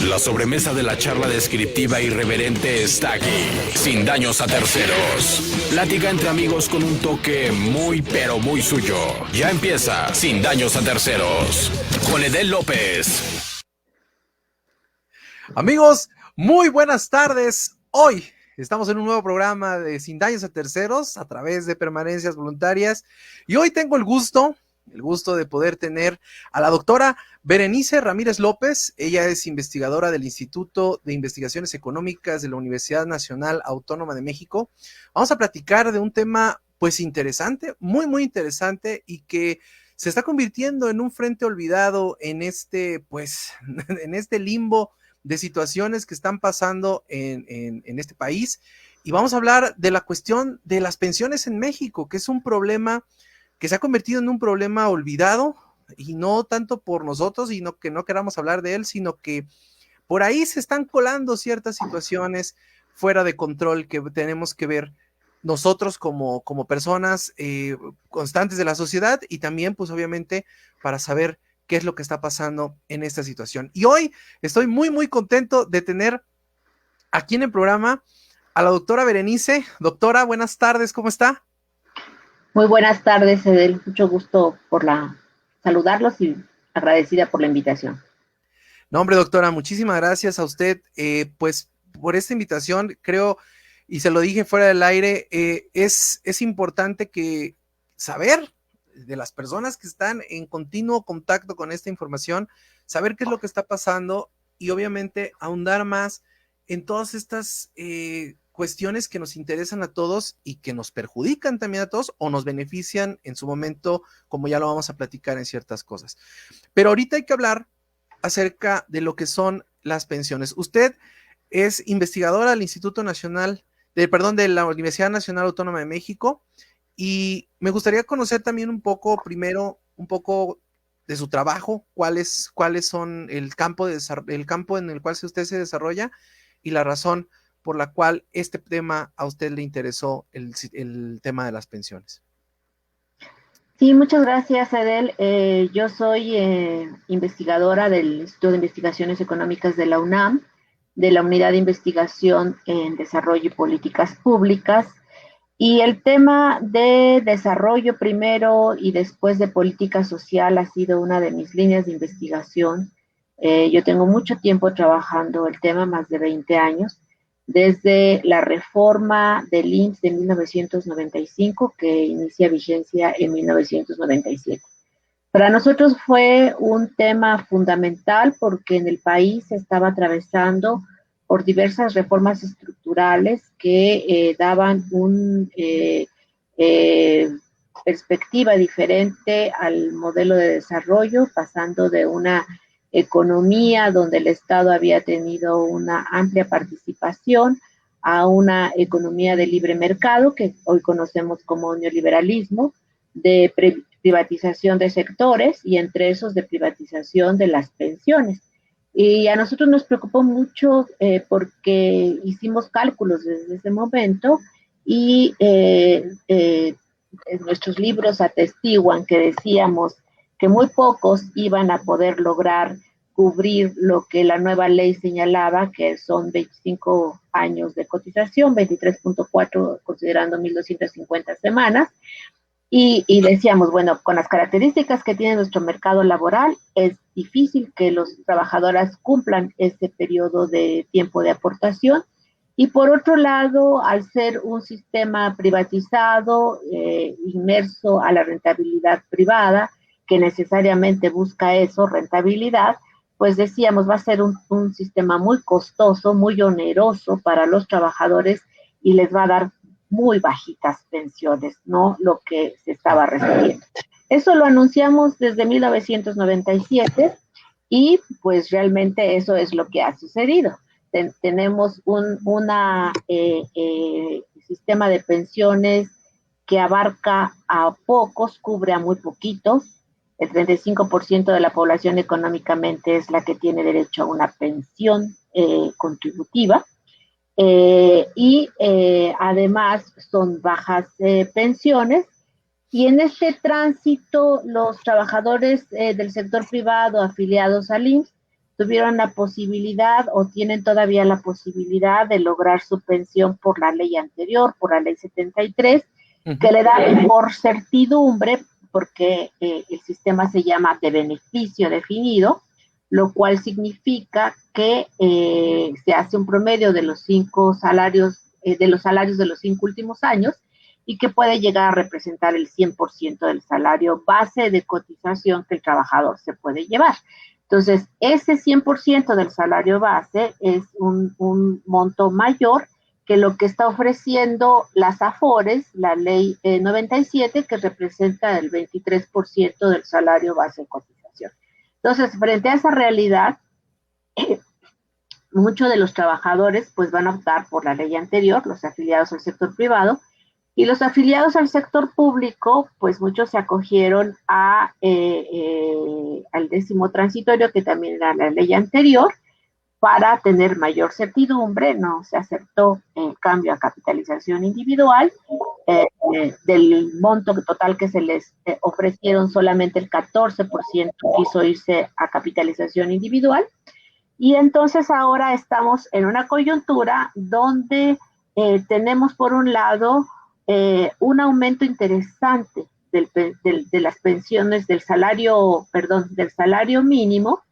La sobremesa de la charla descriptiva irreverente está aquí, sin daños a terceros. Plática entre amigos con un toque muy pero muy suyo. Ya empieza Sin Daños a Terceros, con Edel López. Amigos, muy buenas tardes. Hoy estamos en un nuevo programa de Sin Daños a Terceros a través de Permanencias Voluntarias. Y hoy tengo el gusto de poder tener a la doctora Berenice Ramírez López. Ella es investigadora del Instituto de Investigaciones Económicas de la Universidad Nacional Autónoma de México. Vamos a platicar de un tema pues interesante, muy interesante, y que se está convirtiendo en un frente olvidado en este limbo de situaciones que están pasando en este país. Y vamos a hablar de la cuestión de las pensiones en México, que es un problema que se ha convertido en un problema olvidado, y no tanto por nosotros, sino que no queramos hablar de él, sino que por ahí se están colando ciertas situaciones fuera de control que tenemos que ver nosotros como personas constantes de la sociedad, y también pues obviamente para saber qué es lo que está pasando en esta situación. Y hoy estoy muy contento de tener aquí en el programa a la doctora Berenice. Doctora, buenas tardes, ¿cómo está? Muy buenas tardes, Edel. Mucho gusto saludarlos y agradecida por la invitación. No, hombre, doctora, muchísimas gracias a usted, pues, por esta invitación. Creo, y se lo dije fuera del aire, es importante que saber de las personas que están en continuo contacto con esta información, saber qué es lo que está pasando, y obviamente ahondar más en todas estas cuestiones que nos interesan a todos y que nos perjudican también a todos o nos benefician en su momento, como ya lo vamos a platicar en ciertas cosas. Pero ahorita hay que hablar acerca de lo que son las pensiones. Usted es investigadora del Instituto Nacional, de la Universidad Nacional Autónoma de México, y me gustaría conocer también un poco de su trabajo, cuáles son el campo en el cual usted se desarrolla, y la razón por la cual este tema a usted le interesó, el tema de las pensiones. Sí, muchas gracias, Edel. Yo soy investigadora del Instituto de Investigaciones Económicas de la UNAM, de la Unidad de Investigación en Desarrollo y Políticas Públicas. Y el tema de desarrollo primero y después de política social ha sido una de mis líneas de investigación. Yo tengo mucho tiempo trabajando el tema, más de 20 años, desde la reforma del IMSS de 1995, que inicia vigencia en 1997. Para nosotros fue un tema fundamental porque en el país se estaba atravesando por diversas reformas estructurales que daban una perspectiva diferente al modelo de desarrollo, pasando de una economía donde el Estado había tenido una amplia participación a una economía de libre mercado, que hoy conocemos como neoliberalismo, de privatización de sectores, y entre esos de privatización de las pensiones. Y a nosotros nos preocupó mucho porque hicimos cálculos desde ese momento, y nuestros libros atestiguan que decíamos que muy pocos iban a poder lograr cubrir lo que la nueva ley señalaba, que son 25 años de cotización, 23.4 considerando 1.250 semanas. Y decíamos, bueno, con las características que tiene nuestro mercado laboral, es difícil que los trabajadoras cumplan ese periodo de tiempo de aportación. Y por otro lado, al ser un sistema privatizado, inmerso a la rentabilidad privada, que necesariamente busca eso, rentabilidad, pues decíamos, va a ser un sistema muy costoso, muy oneroso para los trabajadores, y les va a dar muy bajitas pensiones, no lo que se estaba recibiendo. Eso lo anunciamos desde 1997, y pues realmente eso es lo que ha sucedido. Tenemos un sistema de pensiones que abarca a pocos, cubre a muy poquitos. El 35% de la población económicamente es la que tiene derecho a una pensión contributiva. Además son bajas pensiones, y en este tránsito los trabajadores del sector privado afiliados al IMSS tuvieron la posibilidad o tienen todavía la posibilidad de lograr su pensión por la ley anterior, por la ley 73, que le da por certidumbre, porque el sistema se llama de beneficio definido, lo cual significa que se hace un promedio de los 5 salarios, de los salarios de los 5 últimos años, y que puede llegar a representar el 100% del salario base de cotización que el trabajador se puede llevar. Entonces, ese 100% del salario base es un monto mayor que lo que está ofreciendo las AFORES, la ley 97, que representa el 23% del salario base de cotización. Entonces, frente a esa realidad, muchos de los trabajadores pues van a optar por la ley anterior, los afiliados al sector privado, y los afiliados al sector público, pues muchos se acogieron al 10º transitorio, que también era la ley anterior, para tener mayor certidumbre. No se aceptó el cambio a capitalización individual. Del monto total que se les ofrecieron, solamente el 14% quiso irse a capitalización individual. Y entonces ahora estamos en una coyuntura donde tenemos por un lado un aumento interesante de las pensiones, del salario mínimo,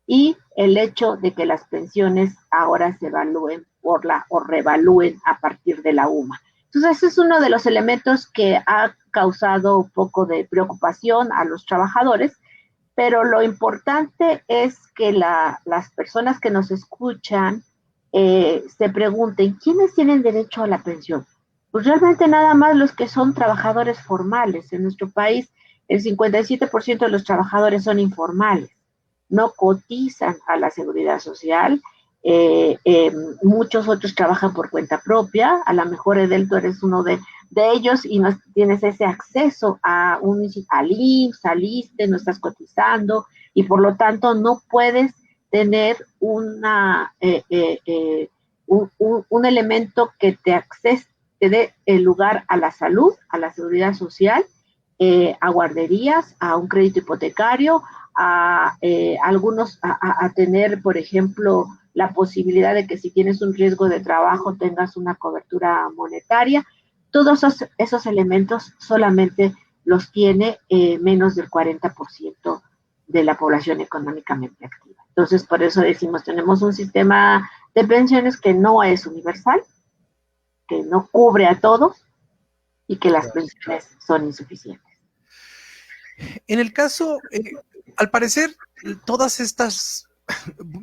y el hecho de que las pensiones ahora se evalúen o revalúen a partir de la UMA. Entonces, ese es uno de los elementos que ha causado un poco de preocupación a los trabajadores, pero lo importante es que las personas que nos escuchan se pregunten, ¿quiénes tienen derecho a la pensión? Pues realmente nada más los que son trabajadores formales. En nuestro país, el 57% de los trabajadores son informales, no cotizan a la seguridad social. Muchos otros trabajan por cuenta propia. A lo mejor, Edel, tú eres uno de ellos y no tienes ese acceso al IMSS, al ISSSTE, no estás cotizando, y por lo tanto no puedes tener un elemento que te dé el lugar a la salud, a la seguridad social, a guarderías, a un crédito hipotecario, a tener, por ejemplo, la posibilidad de que si tienes un riesgo de trabajo tengas una cobertura monetaria. Todos esos elementos solamente los tiene menos del 40% de la población económicamente activa. Entonces, por eso decimos, tenemos un sistema de pensiones que no es universal, que no cubre a todos y que las pensiones son insuficientes. En el caso, al parecer, todas estas,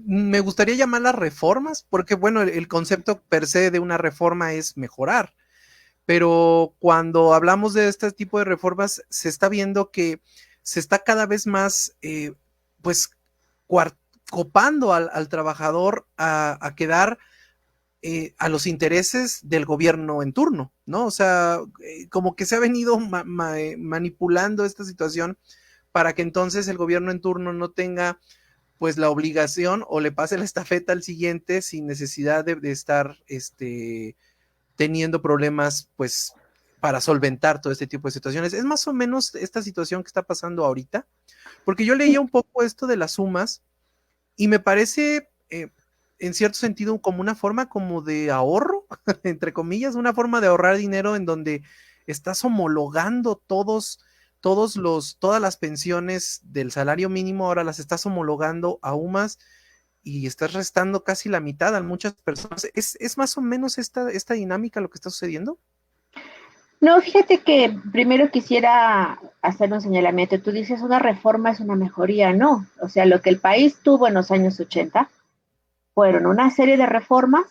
me gustaría llamarlas reformas, porque bueno, el concepto per se de una reforma es mejorar, pero cuando hablamos de este tipo de reformas, se está viendo que se está cada vez más, pues, copando al trabajador a quedar a los intereses del gobierno en turno, ¿no? O sea, como que se ha venido manipulando esta situación para que entonces el gobierno en turno no tenga pues la obligación o le pase la estafeta al siguiente sin necesidad de estar teniendo problemas pues para solventar todo este tipo de situaciones. Es más o menos esta situación que está pasando ahorita, porque yo leía un poco esto de las sumas y me parece en cierto sentido como una forma como de ahorro, entre comillas, una forma de ahorrar dinero en donde estás homologando todas las pensiones del salario mínimo, ahora las estás homologando a UMAS y estás restando casi la mitad a muchas personas. ¿Es más o menos esta dinámica lo que está sucediendo? No, fíjate que primero quisiera hacer un señalamiento. Tú dices una reforma es una mejoría, no. O sea, lo que el país tuvo en los años 80 fueron una serie de reformas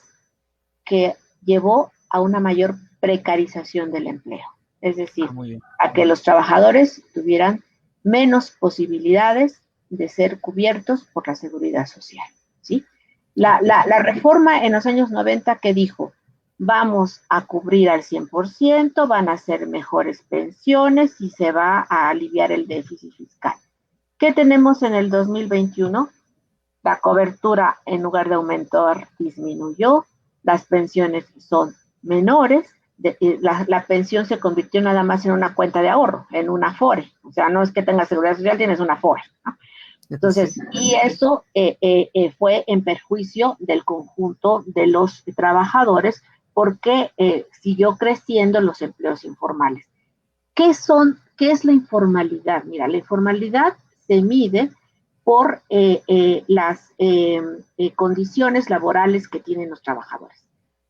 que llevó a una mayor precarización del empleo. Es decir, a que los trabajadores tuvieran menos posibilidades de ser cubiertos por la seguridad social, ¿sí? La reforma en los años 90 que dijo, vamos a cubrir al 100%, van a ser mejores pensiones y se va a aliviar el déficit fiscal. ¿Qué tenemos en el 2021? La cobertura, en lugar de aumentar, disminuyó, las pensiones son menores, la pensión se convirtió nada más en una cuenta de ahorro, en una AFORE. O sea, no es que tengas seguridad social, tienes una AFORE, ¿no? Entonces, Sí. y eso fue en perjuicio del conjunto de los trabajadores porque siguió creciendo los empleos informales. ¿Qué es la informalidad? Mira, la informalidad se mide por las condiciones laborales que tienen los trabajadores.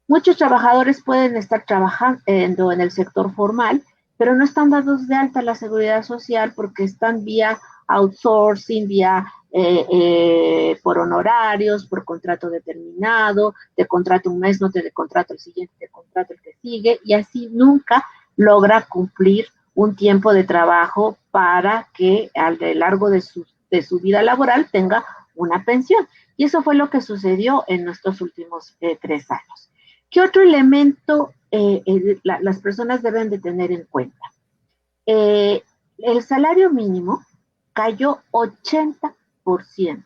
Muchos trabajadores pueden estar trabajando en el sector formal, pero no están dados de alta a la seguridad social porque están vía outsourcing, vía por honorarios, por contrato determinado, te contrato un mes, no te contrato el siguiente, te contrato el que sigue, y así nunca logra cumplir un tiempo de trabajo para que a lo largo de su vida laboral tenga una pensión. Y eso fue lo que sucedió en nuestros últimos 3 años. ¿Qué otro elemento las personas deben de tener en cuenta? El salario mínimo cayó 80%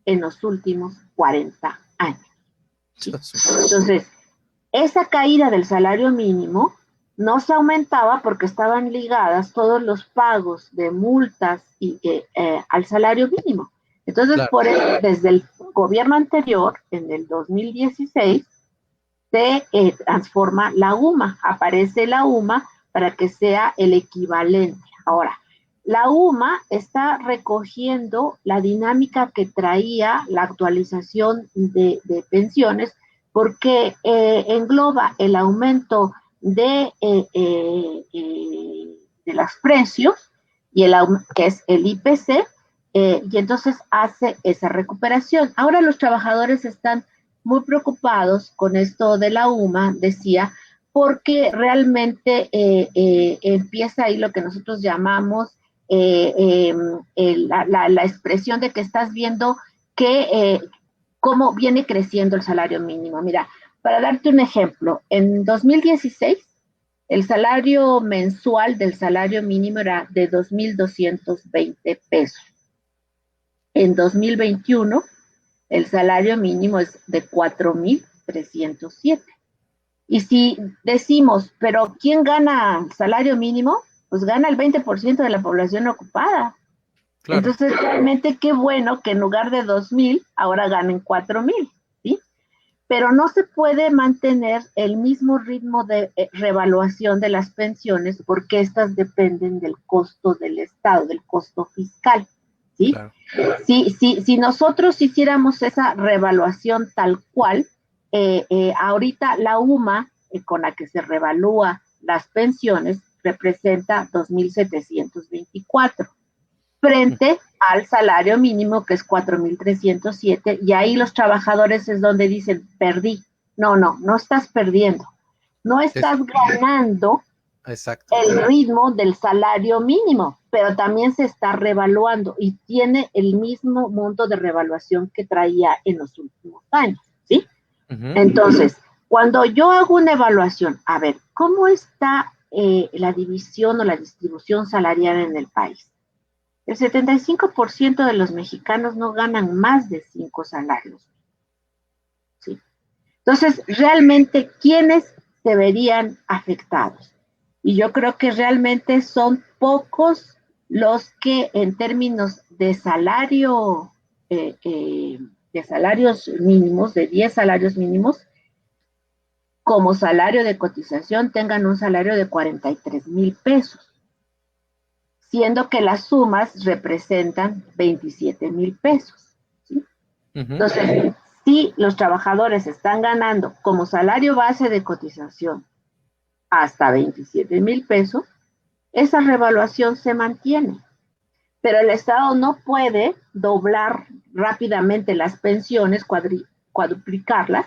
en los últimos 40 años. ¿Sí? Entonces, esa caída del salario mínimo no se aumentaba porque estaban ligadas todos los pagos de multas al salario mínimo. Entonces, claro, por eso, desde el gobierno anterior, en el 2016, se transforma la UMA, aparece la UMA para que sea el equivalente. Ahora, la UMA está recogiendo la dinámica que traía la actualización de pensiones porque engloba el aumento de los precios y que es el IPC, y entonces hace esa recuperación. Ahora los trabajadores están muy preocupados con esto de la UMA, decía, porque realmente empieza ahí lo que nosotros llamamos la expresión de que estás viendo que cómo viene creciendo el salario mínimo. Mira, para darte un ejemplo, en 2016 el salario mensual del salario mínimo era de 2,220 pesos. En 2021 el salario mínimo es de 4,307. Y si decimos, pero ¿quién gana salario mínimo? Pues gana el 20% de la población ocupada. Claro. Entonces, realmente qué bueno que en lugar de 2,000, ahora ganen 4,000, ¿sí? Pero no se puede mantener el mismo ritmo de revaluación de las pensiones porque estas dependen del costo del Estado, del costo fiscal, ¿sí? Claro. Si nosotros hiciéramos esa revaluación tal cual, ahorita la UMA, con la que se revalúa las pensiones, representa 2,724 frente al salario mínimo, que es 4,307, y ahí los trabajadores es donde dicen, perdí. No estás perdiendo. No estás ganando el ritmo del salario mínimo, pero también se está revaluando y tiene el mismo monto de revaluación que traía en los últimos años, ¿sí? Uh-huh. Entonces, cuando yo hago una evaluación, a ver, ¿cómo está la división o la distribución salarial en el país? El 75% de los mexicanos no ganan más de 5 salarios, ¿sí? Entonces, realmente, ¿quiénes se verían afectados? Y yo creo que realmente son pocos los que en términos de salario, de salarios mínimos, de 10 salarios mínimos, como salario de cotización tengan un salario de 43,000 pesos, siendo que las sumas representan 27,000 pesos, ¿sí? Uh-huh. Entonces, si los trabajadores están ganando como salario base de cotización hasta 27,000 pesos, esa revaluación se mantiene. Pero el Estado no puede doblar rápidamente las pensiones, cuadruplicarlas,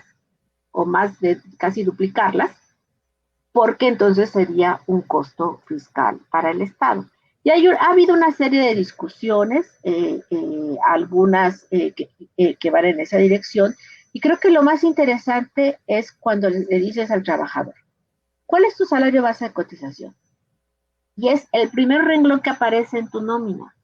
o más de casi duplicarlas, porque entonces sería un costo fiscal para el Estado. Y ha habido una serie de discusiones, algunas que van en esa dirección, y creo que lo más interesante es cuando le dices al trabajador, ¿cuál es tu salario base de cotización? Y es el primer renglón que aparece en tu nómina.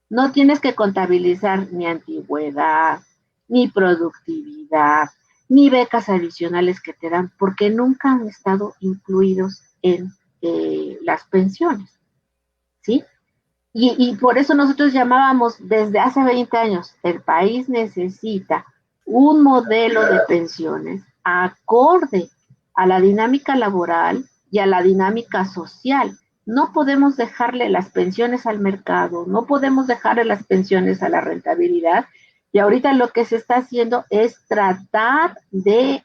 No tienes que contabilizar ni antigüedad, ni productividad, ni becas adicionales que te dan, porque nunca han estado incluidos en las pensiones, ¿sí? Y por eso nosotros llamábamos desde hace 20 años, el país necesita un modelo de pensiones acorde a la dinámica laboral y a la dinámica social. No podemos dejarle las pensiones al mercado, no podemos dejarle las pensiones a la rentabilidad. Y ahorita lo que se está haciendo es tratar de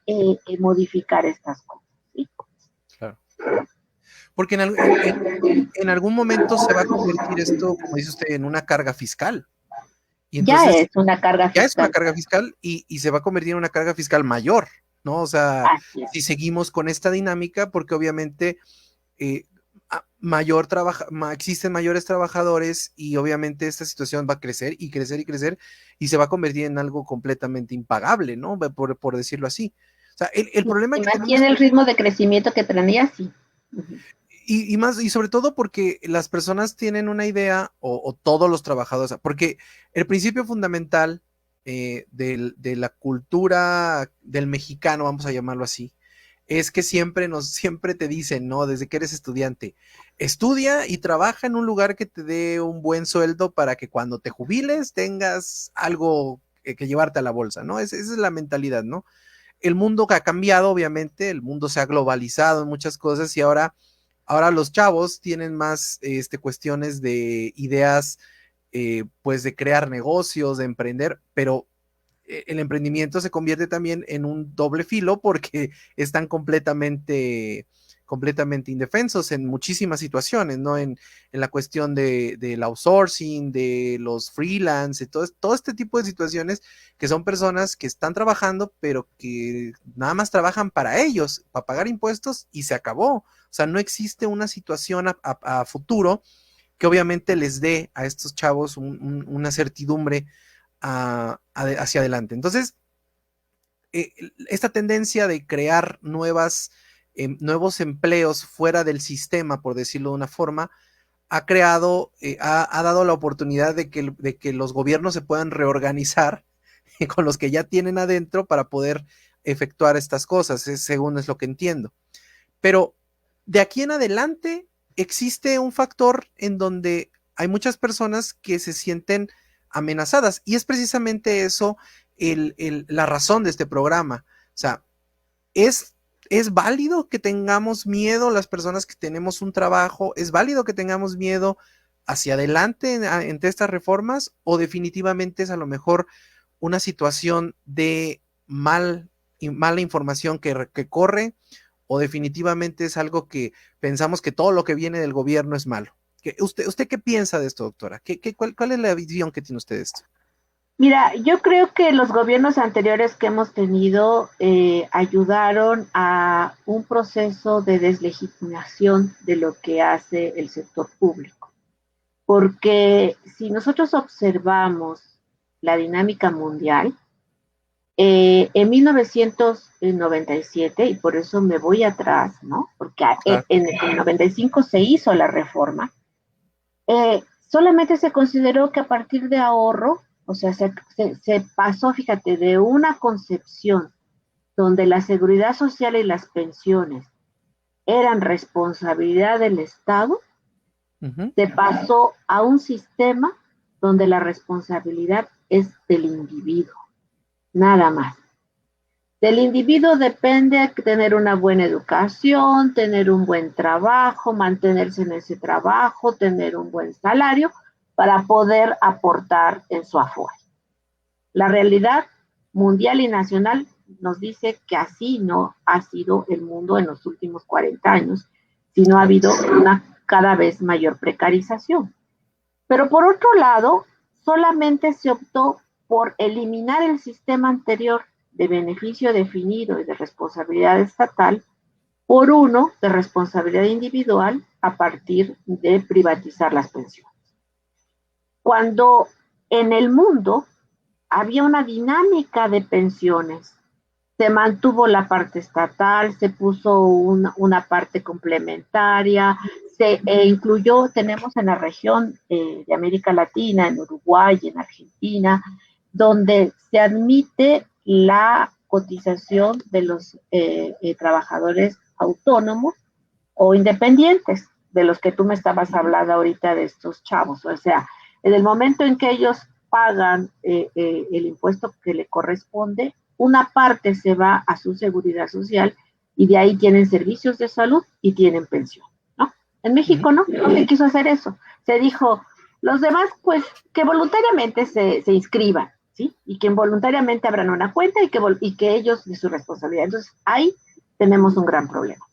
modificar estas cosas. ¿Sí? Claro. Porque en algún momento se va a convertir esto, como dice usted, en una carga fiscal. Y entonces, ya es una carga fiscal. Ya es una carga fiscal y se va a convertir en una carga fiscal mayor, ¿no? O sea, si seguimos con esta dinámica, porque obviamente existen mayores trabajadores y obviamente esta situación va a crecer y crecer y crecer y se va a convertir en algo completamente impagable, ¿no? Por decirlo así. O sea, el problema que mantiene el ritmo de crecimiento que tenía, sí. Y sobre todo porque las personas tienen una idea, o todos los trabajadores, porque el principio fundamental de la cultura del mexicano, vamos a llamarlo así, es que siempre te dicen, ¿no? Desde que eres estudiante, estudia y trabaja en un lugar que te dé un buen sueldo para que cuando te jubiles tengas algo que llevarte a la bolsa, ¿no? Esa es la mentalidad, ¿no? El mundo ha cambiado, obviamente, el mundo se ha globalizado en muchas cosas y ahora los chavos tienen más cuestiones de ideas, pues de crear negocios, de emprender, pero el emprendimiento se convierte también en un doble filo porque están completamente indefensos en muchísimas situaciones, ¿no? En la cuestión del outsourcing, de los freelance, todo este tipo de situaciones que son personas que están trabajando, pero que nada más trabajan para ellos, para pagar impuestos y se acabó. O sea, no existe una situación a futuro que obviamente les dé a estos chavos una certidumbre hacia adelante. Entonces, esta tendencia de crear nuevos empleos fuera del sistema, por decirlo de una forma, ha dado la oportunidad de que los gobiernos se puedan reorganizar con los que ya tienen adentro para poder efectuar estas cosas, según es lo que entiendo. Pero de aquí en adelante existe un factor en donde hay muchas personas que se sienten amenazadas y es precisamente eso la razón de este programa. O sea, es válido que tengamos miedo las personas que tenemos un trabajo, es válido que tengamos miedo hacia adelante entre estas reformas, o definitivamente es a lo mejor una situación de mala información que corre, o definitivamente es algo que pensamos que todo lo que viene del gobierno es malo. ¿Usted qué piensa de esto, doctora? ¿Cuál es la visión que tiene usted de esto? Mira, yo creo que los gobiernos anteriores que hemos tenido ayudaron a un proceso de deslegitimación de lo que hace el sector público. Porque si nosotros observamos la dinámica mundial, en 1997, y por eso me voy atrás, ¿no? Porque claro, en el 95 se hizo la reforma, solamente se consideró que a partir de ahorro, o sea, se pasó, fíjate, de una concepción donde la seguridad social y las pensiones eran responsabilidad del Estado, se pasó a un sistema donde la responsabilidad es del individuo, nada más. Del individuo depende tener una buena educación, tener un buen trabajo, mantenerse en ese trabajo, tener un buen salario para poder aportar en su afuera. La realidad mundial y nacional nos dice que así no ha sido el mundo en los últimos 40 años, sino ha habido una cada vez mayor precarización. Pero por otro lado, solamente se optó por eliminar el sistema anterior de beneficio definido y de responsabilidad estatal por uno de responsabilidad individual a partir de privatizar las pensiones. Cuando en el mundo había una dinámica de pensiones, se mantuvo la parte estatal, se puso una parte complementaria, se incluyó, tenemos en la región de América Latina, en Uruguay, en Argentina, donde se admite la cotización de los trabajadores autónomos o independientes. de los que tú me estabas hablando ahorita de estos chavos. O sea, en el momento en que ellos pagan el impuesto que le corresponde, una parte se va a su seguridad social y de ahí tienen servicios de salud y tienen pensión, ¿no? En México no se quiso hacer eso. Se dijo, los demás, pues, que voluntariamente se inscriban, ¿sí? Y que voluntariamente abran una cuenta y que ellos de su responsabilidad. Entonces, ahí tenemos un gran problema.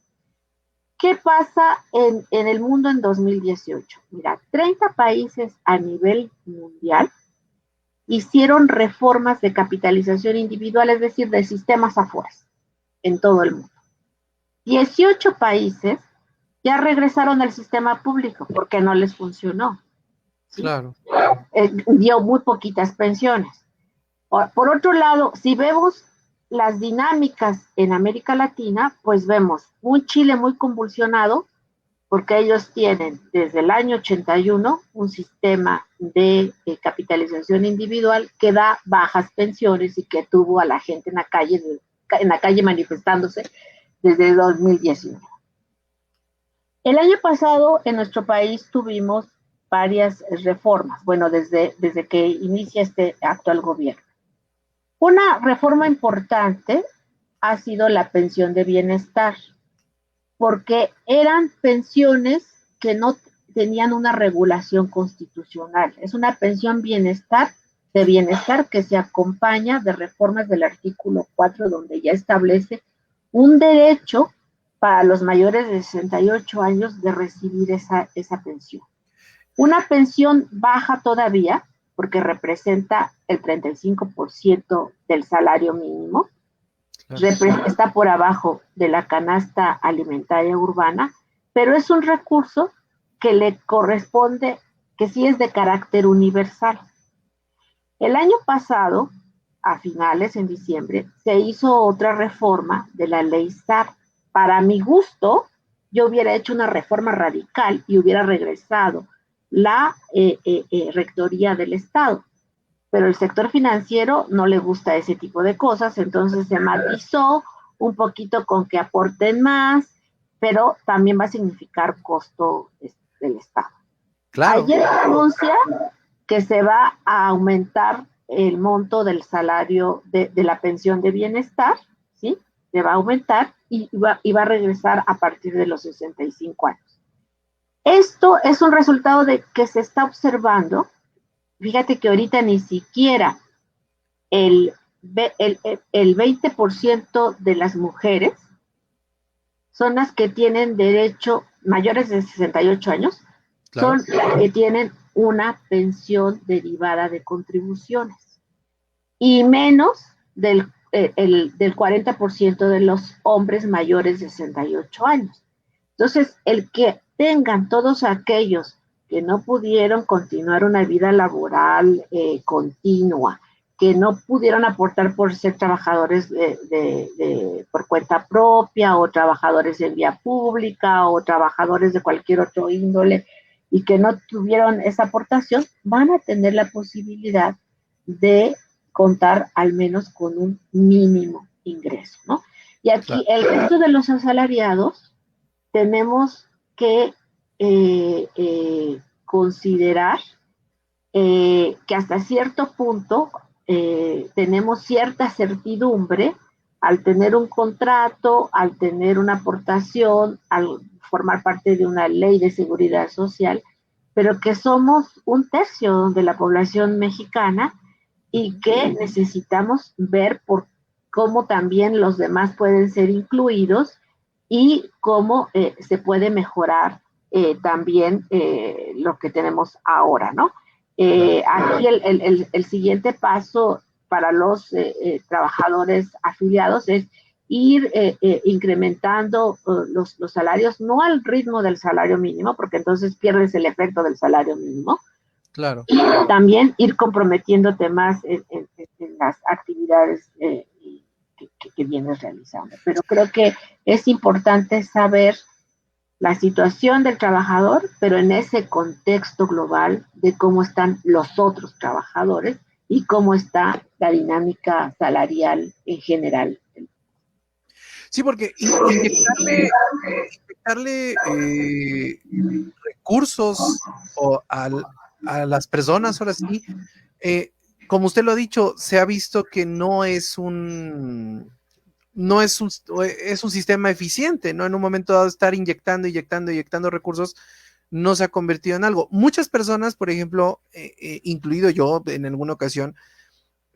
¿Qué pasa en el mundo en 2018? Mira, 30 países a nivel mundial hicieron reformas de capitalización individual, es decir, de sistemas afueras, en todo el mundo. 18 países ya regresaron al sistema público porque no les funcionó. ¿Sí? Claro. Dio muy poquitas pensiones. Por otro lado, si vemos las dinámicas en América Latina, pues vemos un Chile muy convulsionado, porque ellos tienen desde el año 81 un sistema de capitalización individual que da bajas pensiones y que tuvo a la gente en la calle manifestándose desde 2019. El año pasado en nuestro país tuvimos varias reformas, bueno, desde que inicia este actual gobierno. Una reforma importante ha sido la pensión de bienestar, porque eran pensiones que no tenían una regulación constitucional. Es una pensión de bienestar que se acompaña de reformas del artículo 4, donde ya establece un derecho para los mayores de 68 años de recibir esa pensión. Una pensión baja todavía, porque representa el 35% del salario mínimo, está por abajo de la canasta alimentaria urbana, pero es un recurso que le corresponde, que sí es de carácter universal. El año pasado, a finales, en diciembre, se hizo otra reforma de la ley SAR. Para mi gusto, yo hubiera hecho una reforma radical y hubiera regresado la rectoría del Estado. Pero el sector financiero no le gusta ese tipo de cosas, entonces se matizó un poquito con que aporten más, pero también va a significar costo del Estado. Claro. Ayer se anuncia que se va a aumentar el monto del salario de la pensión de bienestar, ¿sí? Se va a aumentar y va a regresar a partir de los 65 años. Esto es un resultado de que se está observando. Fíjate que ahorita ni siquiera el 20% de las mujeres son las que tienen derecho, mayores de 68 años, claro, son las que tienen una pensión derivada de contribuciones. Y menos del 40% de los hombres mayores de 68 años. Entonces, el que tengan todos aquellos que no pudieron continuar una vida laboral continua, que no pudieron aportar por ser trabajadores por cuenta propia o trabajadores en vía pública o trabajadores de cualquier otro índole y que no tuvieron esa aportación, van a tener la posibilidad de contar al menos con un mínimo ingreso, ¿no? Y aquí el resto de los asalariados tenemos que considerar que hasta cierto punto tenemos cierta certidumbre al tener un contrato, al tener una aportación, al formar parte de una ley de seguridad social, pero que somos un tercio de la población mexicana y que necesitamos ver por cómo también los demás pueden ser incluidos y cómo se puede mejorar también lo que tenemos ahora, ¿no? Aquí el siguiente paso para los trabajadores afiliados es ir incrementando los salarios, no al ritmo del salario mínimo, porque entonces pierdes el efecto del salario mínimo. Claro. Y también ir comprometiéndote más en las actividades que vienes realizando. Pero creo que es importante saber la situación del trabajador, pero en ese contexto global de cómo están los otros trabajadores y cómo está la dinámica salarial en general. Sí, porque inyectarle recursos a las personas, ahora sí. Como usted lo ha dicho, se ha visto que es un sistema eficiente, ¿no? En un momento dado estar inyectando recursos no se ha convertido en algo. Muchas personas, por ejemplo, incluido yo en alguna ocasión,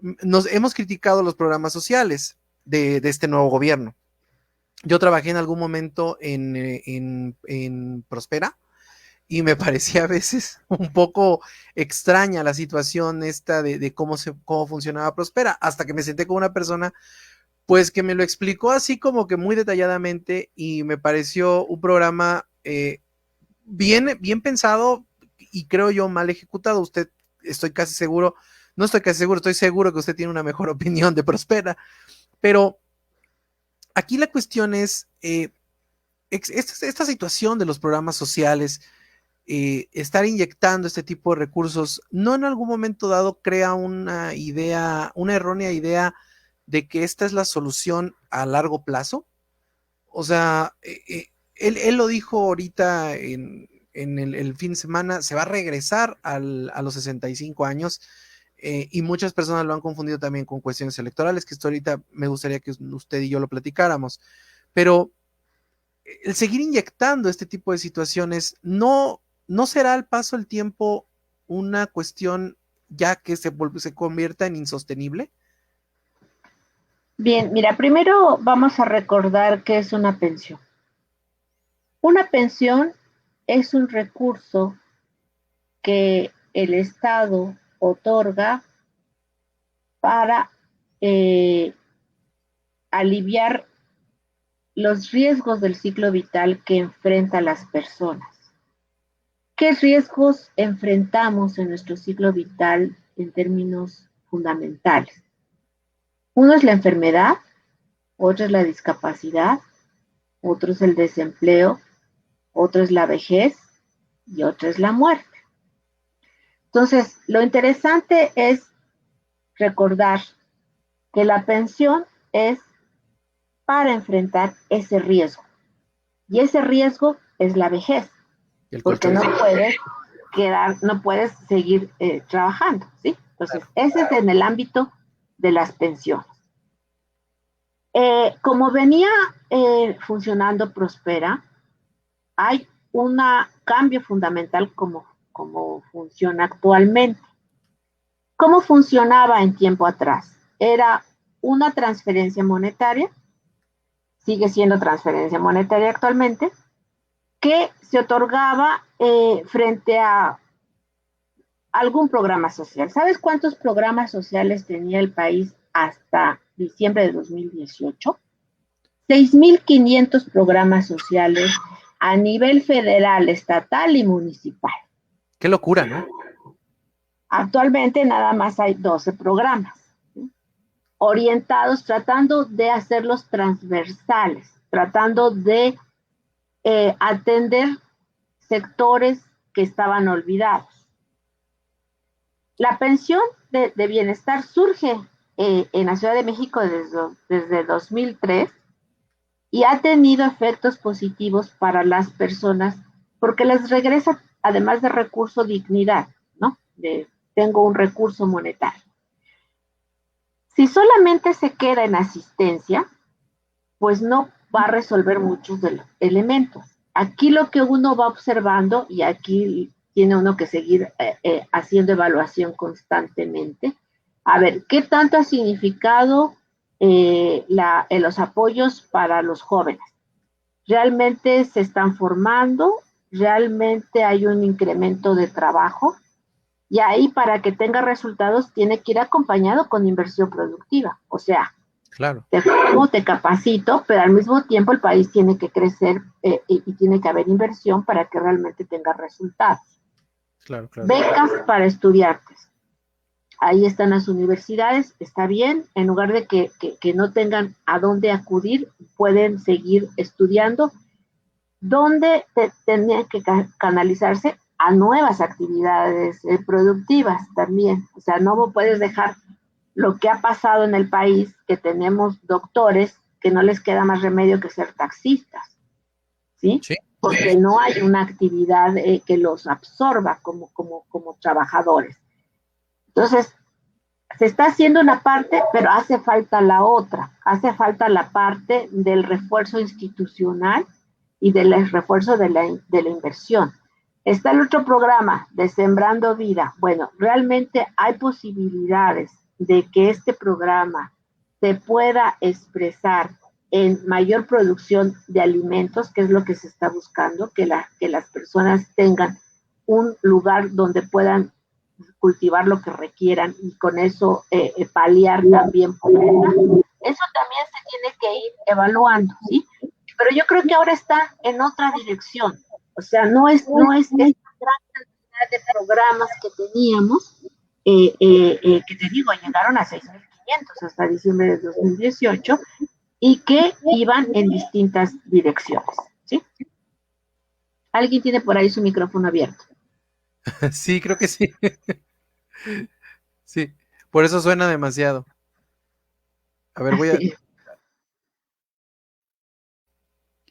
nos hemos criticado los programas sociales de este nuevo gobierno. Yo trabajé en algún momento en Prospera y me parecía a veces un poco extraña la situación esta de cómo funcionaba Prospera, hasta que me senté con una persona pues que me lo explicó así como que muy detalladamente y me pareció un programa bien pensado y creo yo mal ejecutado. Estoy seguro que usted tiene una mejor opinión de Prospera, pero aquí la cuestión es esta situación de los programas sociales, estar inyectando este tipo de recursos, ¿no en algún momento dado crea una errónea idea de que esta es la solución a largo plazo? O sea, él lo dijo ahorita en el fin de semana, se va a regresar a los 65 años, y muchas personas lo han confundido también con cuestiones electorales, que esto ahorita me gustaría que usted y yo lo platicáramos, pero el seguir inyectando este tipo de situaciones, ¿no será al paso del tiempo una cuestión ya que se convierta en insostenible? Bien, mira, primero vamos a recordar qué es una pensión. Una pensión es un recurso que el Estado otorga para aliviar los riesgos del ciclo vital que enfrentan las personas. ¿Qué riesgos enfrentamos en nuestro ciclo vital en términos fundamentales? Uno es la enfermedad, otro es la discapacidad, otro es el desempleo, otro es la vejez y otro es la muerte. Entonces, lo interesante es recordar que la pensión es para enfrentar ese riesgo. Y ese riesgo es la vejez, porque no puedes seguir trabajando, ¿sí? Entonces, ese es en el ámbito de las pensiones. Como venía funcionando Prospera, hay un cambio fundamental como funciona actualmente. ¿Cómo funcionaba en tiempo atrás? Era una transferencia monetaria, sigue siendo transferencia monetaria actualmente, que se otorgaba frente a algún programa social. ¿Sabes cuántos programas sociales tenía el país hasta diciembre de 2018? 6,500 programas sociales a nivel federal, estatal y municipal. Qué locura, ¿no? Actualmente nada más hay 12 programas, ¿sí? Orientados, tratando de hacerlos transversales, tratando de atender sectores que estaban olvidados. La pensión de bienestar surge en la Ciudad de México desde 2003 y ha tenido efectos positivos para las personas porque les regresa, además de recurso, dignidad, ¿no? Tengo un recurso monetario. Si solamente se queda en asistencia, pues no va a resolver muchos de los elementos. Aquí lo que uno va observando, y aquí tiene uno que seguir haciendo evaluación constantemente, a ver, ¿qué tanto ha significado los apoyos para los jóvenes? ¿Realmente se están formando? ¿Realmente hay un incremento de trabajo? Y ahí, para que tenga resultados, tiene que ir acompañado con inversión productiva. O sea, claro, te formo, te capacito, pero al mismo tiempo el país tiene que crecer y tiene que haber inversión para que realmente tenga resultados. Claro. Becas para estudiantes. Ahí están las universidades, está bien, en lugar de que no tengan a dónde acudir, pueden seguir estudiando, donde tendrían que canalizarse a nuevas actividades productivas también. O sea, no puedes dejar lo que ha pasado en el país, que tenemos doctores que no les queda más remedio que ser taxistas. ¿sí? Sí. Porque no hay una actividad que los absorba como trabajadores. Entonces, se está haciendo una parte, pero hace falta la otra. Hace falta la parte del refuerzo institucional y del refuerzo de la inversión. Está el otro programa de Sembrando Vida. Bueno, realmente hay posibilidades de que este programa se pueda expresar en mayor producción de alimentos, que es lo que se está buscando, que las personas tengan un lugar donde puedan cultivar lo que requieran y con eso paliar también pobreza. Eso también se tiene que ir evaluando, ¿sí? Pero yo creo que ahora está en otra dirección. O sea, no es esta gran cantidad de programas que teníamos, que te digo, llegaron a 6.500 hasta diciembre de 2018 y que iban en distintas direcciones, ¿sí? ¿Alguien tiene por ahí su micrófono abierto? Sí, creo que sí. Sí, por eso suena demasiado. A ver, voy a...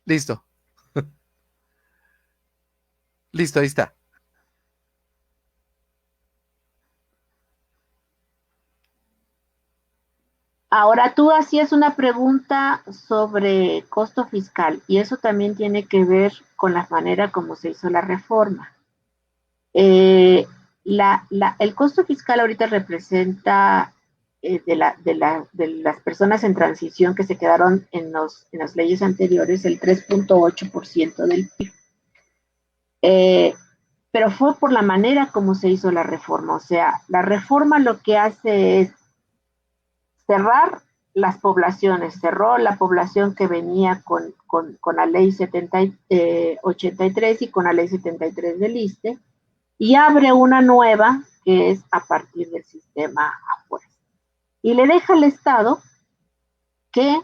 Listo. Listo, ahí está. Ahora tú hacías una pregunta sobre costo fiscal y eso también tiene que ver con la manera como se hizo la reforma. El costo fiscal ahorita representa de las personas en transición que se quedaron en las leyes anteriores el 3.8% del PIB. Pero fue por la manera como se hizo la reforma. O sea, la reforma lo que hace es cerrar las poblaciones, cerró la población que venía con la ley 83 y con la ley 73 del ISSSTE y abre una nueva que es a partir del sistema afuera. Y le deja al Estado que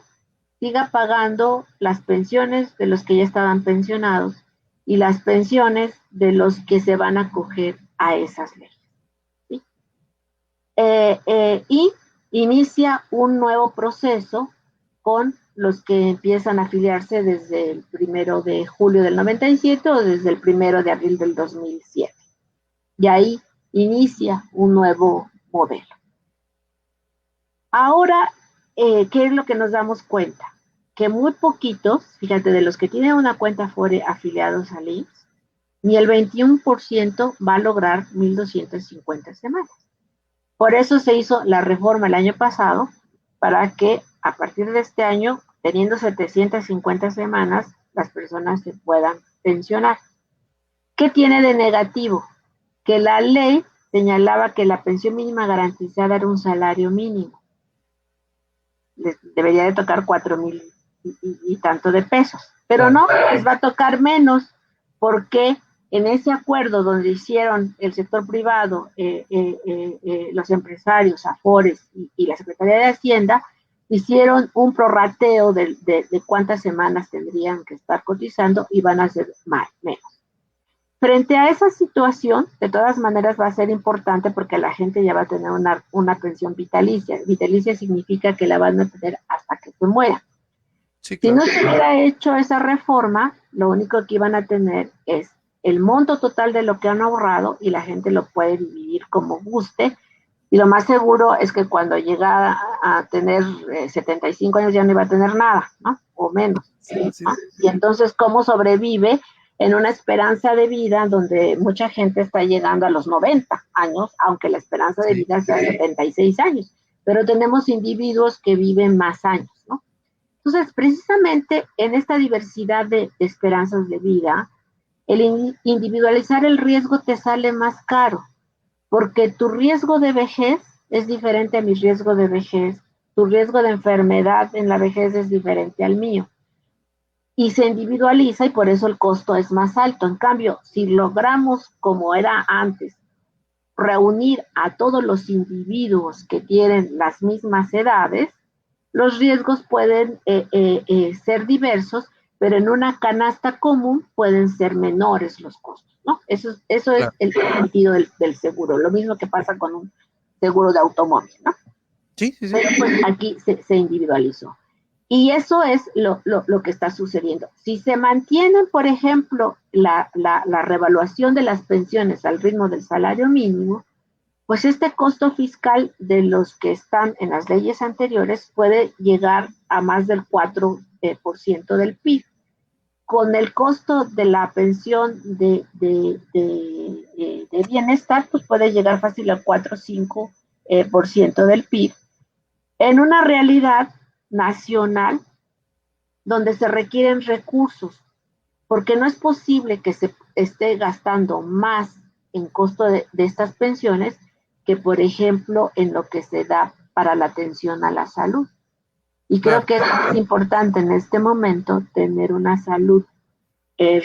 siga pagando las pensiones de los que ya estaban pensionados y las pensiones de los que se van a acoger a esas leyes. ¿Sí? Y inicia un nuevo proceso con los que empiezan a afiliarse desde el 1 de julio del 97 o desde el 1 de abril del 2007. Y ahí inicia un nuevo modelo. Ahora, ¿qué es lo que nos damos cuenta? Que muy poquitos, fíjate, de los que tienen una cuenta Afore afiliados al IMSS, ni el 21% va a lograr 1.250 semanas. Por eso se hizo la reforma el año pasado, para que a partir de este año, teniendo 750 semanas, las personas se puedan pensionar. ¿Qué tiene de negativo? Que la ley señalaba que la pensión mínima garantizada era un salario mínimo. Les debería de tocar 4,000 y tanto de pesos. Pero no, les va a tocar menos, porque en ese acuerdo donde hicieron el sector privado, los empresarios, Afores y la Secretaría de Hacienda, hicieron un prorrateo de cuántas semanas tendrían que estar cotizando y van a ser menos. Frente a esa situación, de todas maneras va a ser importante porque la gente ya va a tener una pensión vitalicia. Vitalicia significa que la van a tener hasta que se muera. Sí, claro. Si no se hubiera hecho esa reforma, lo único que iban a tener es el monto total de lo que han ahorrado y la gente lo puede dividir como guste. Y lo más seguro es que cuando llega a tener 75 años ya no iba a tener nada, ¿no? O menos. Sí, sí. ¿No? Y entonces, ¿cómo sobrevive en una esperanza de vida donde mucha gente está llegando a los 90 años, aunque la esperanza de vida sea 76 años? Pero tenemos individuos que viven más años, ¿no? Entonces, precisamente en esta diversidad de esperanzas de vida, el individualizar el riesgo te sale más caro, porque tu riesgo de vejez es diferente a mi riesgo de vejez, tu riesgo de enfermedad en la vejez es diferente al mío. Y se individualiza y por eso el costo es más alto. En cambio, si logramos, como era antes, reunir a todos los individuos que tienen las mismas edades, los riesgos pueden ser diversos, pero en una canasta común pueden ser menores los costos, ¿no? Eso es el sentido del seguro, lo mismo que pasa con un seguro de automóvil, ¿no? Sí. Pero pues aquí se individualizó. Y eso es lo que está sucediendo. Si se mantiene, por ejemplo, la revaluación de las pensiones al ritmo del salario mínimo, pues este costo fiscal de los que están en las leyes anteriores puede llegar a más del 4% del PIB. Con el costo de la pensión de bienestar, pues puede llegar fácil al 4 o 5% del PIB, en una realidad nacional donde se requieren recursos, porque no es posible que se esté gastando más en costo de estas pensiones que, por ejemplo, en lo que se da para la atención a la salud. Y creo Claro. que es importante en este momento tener una salud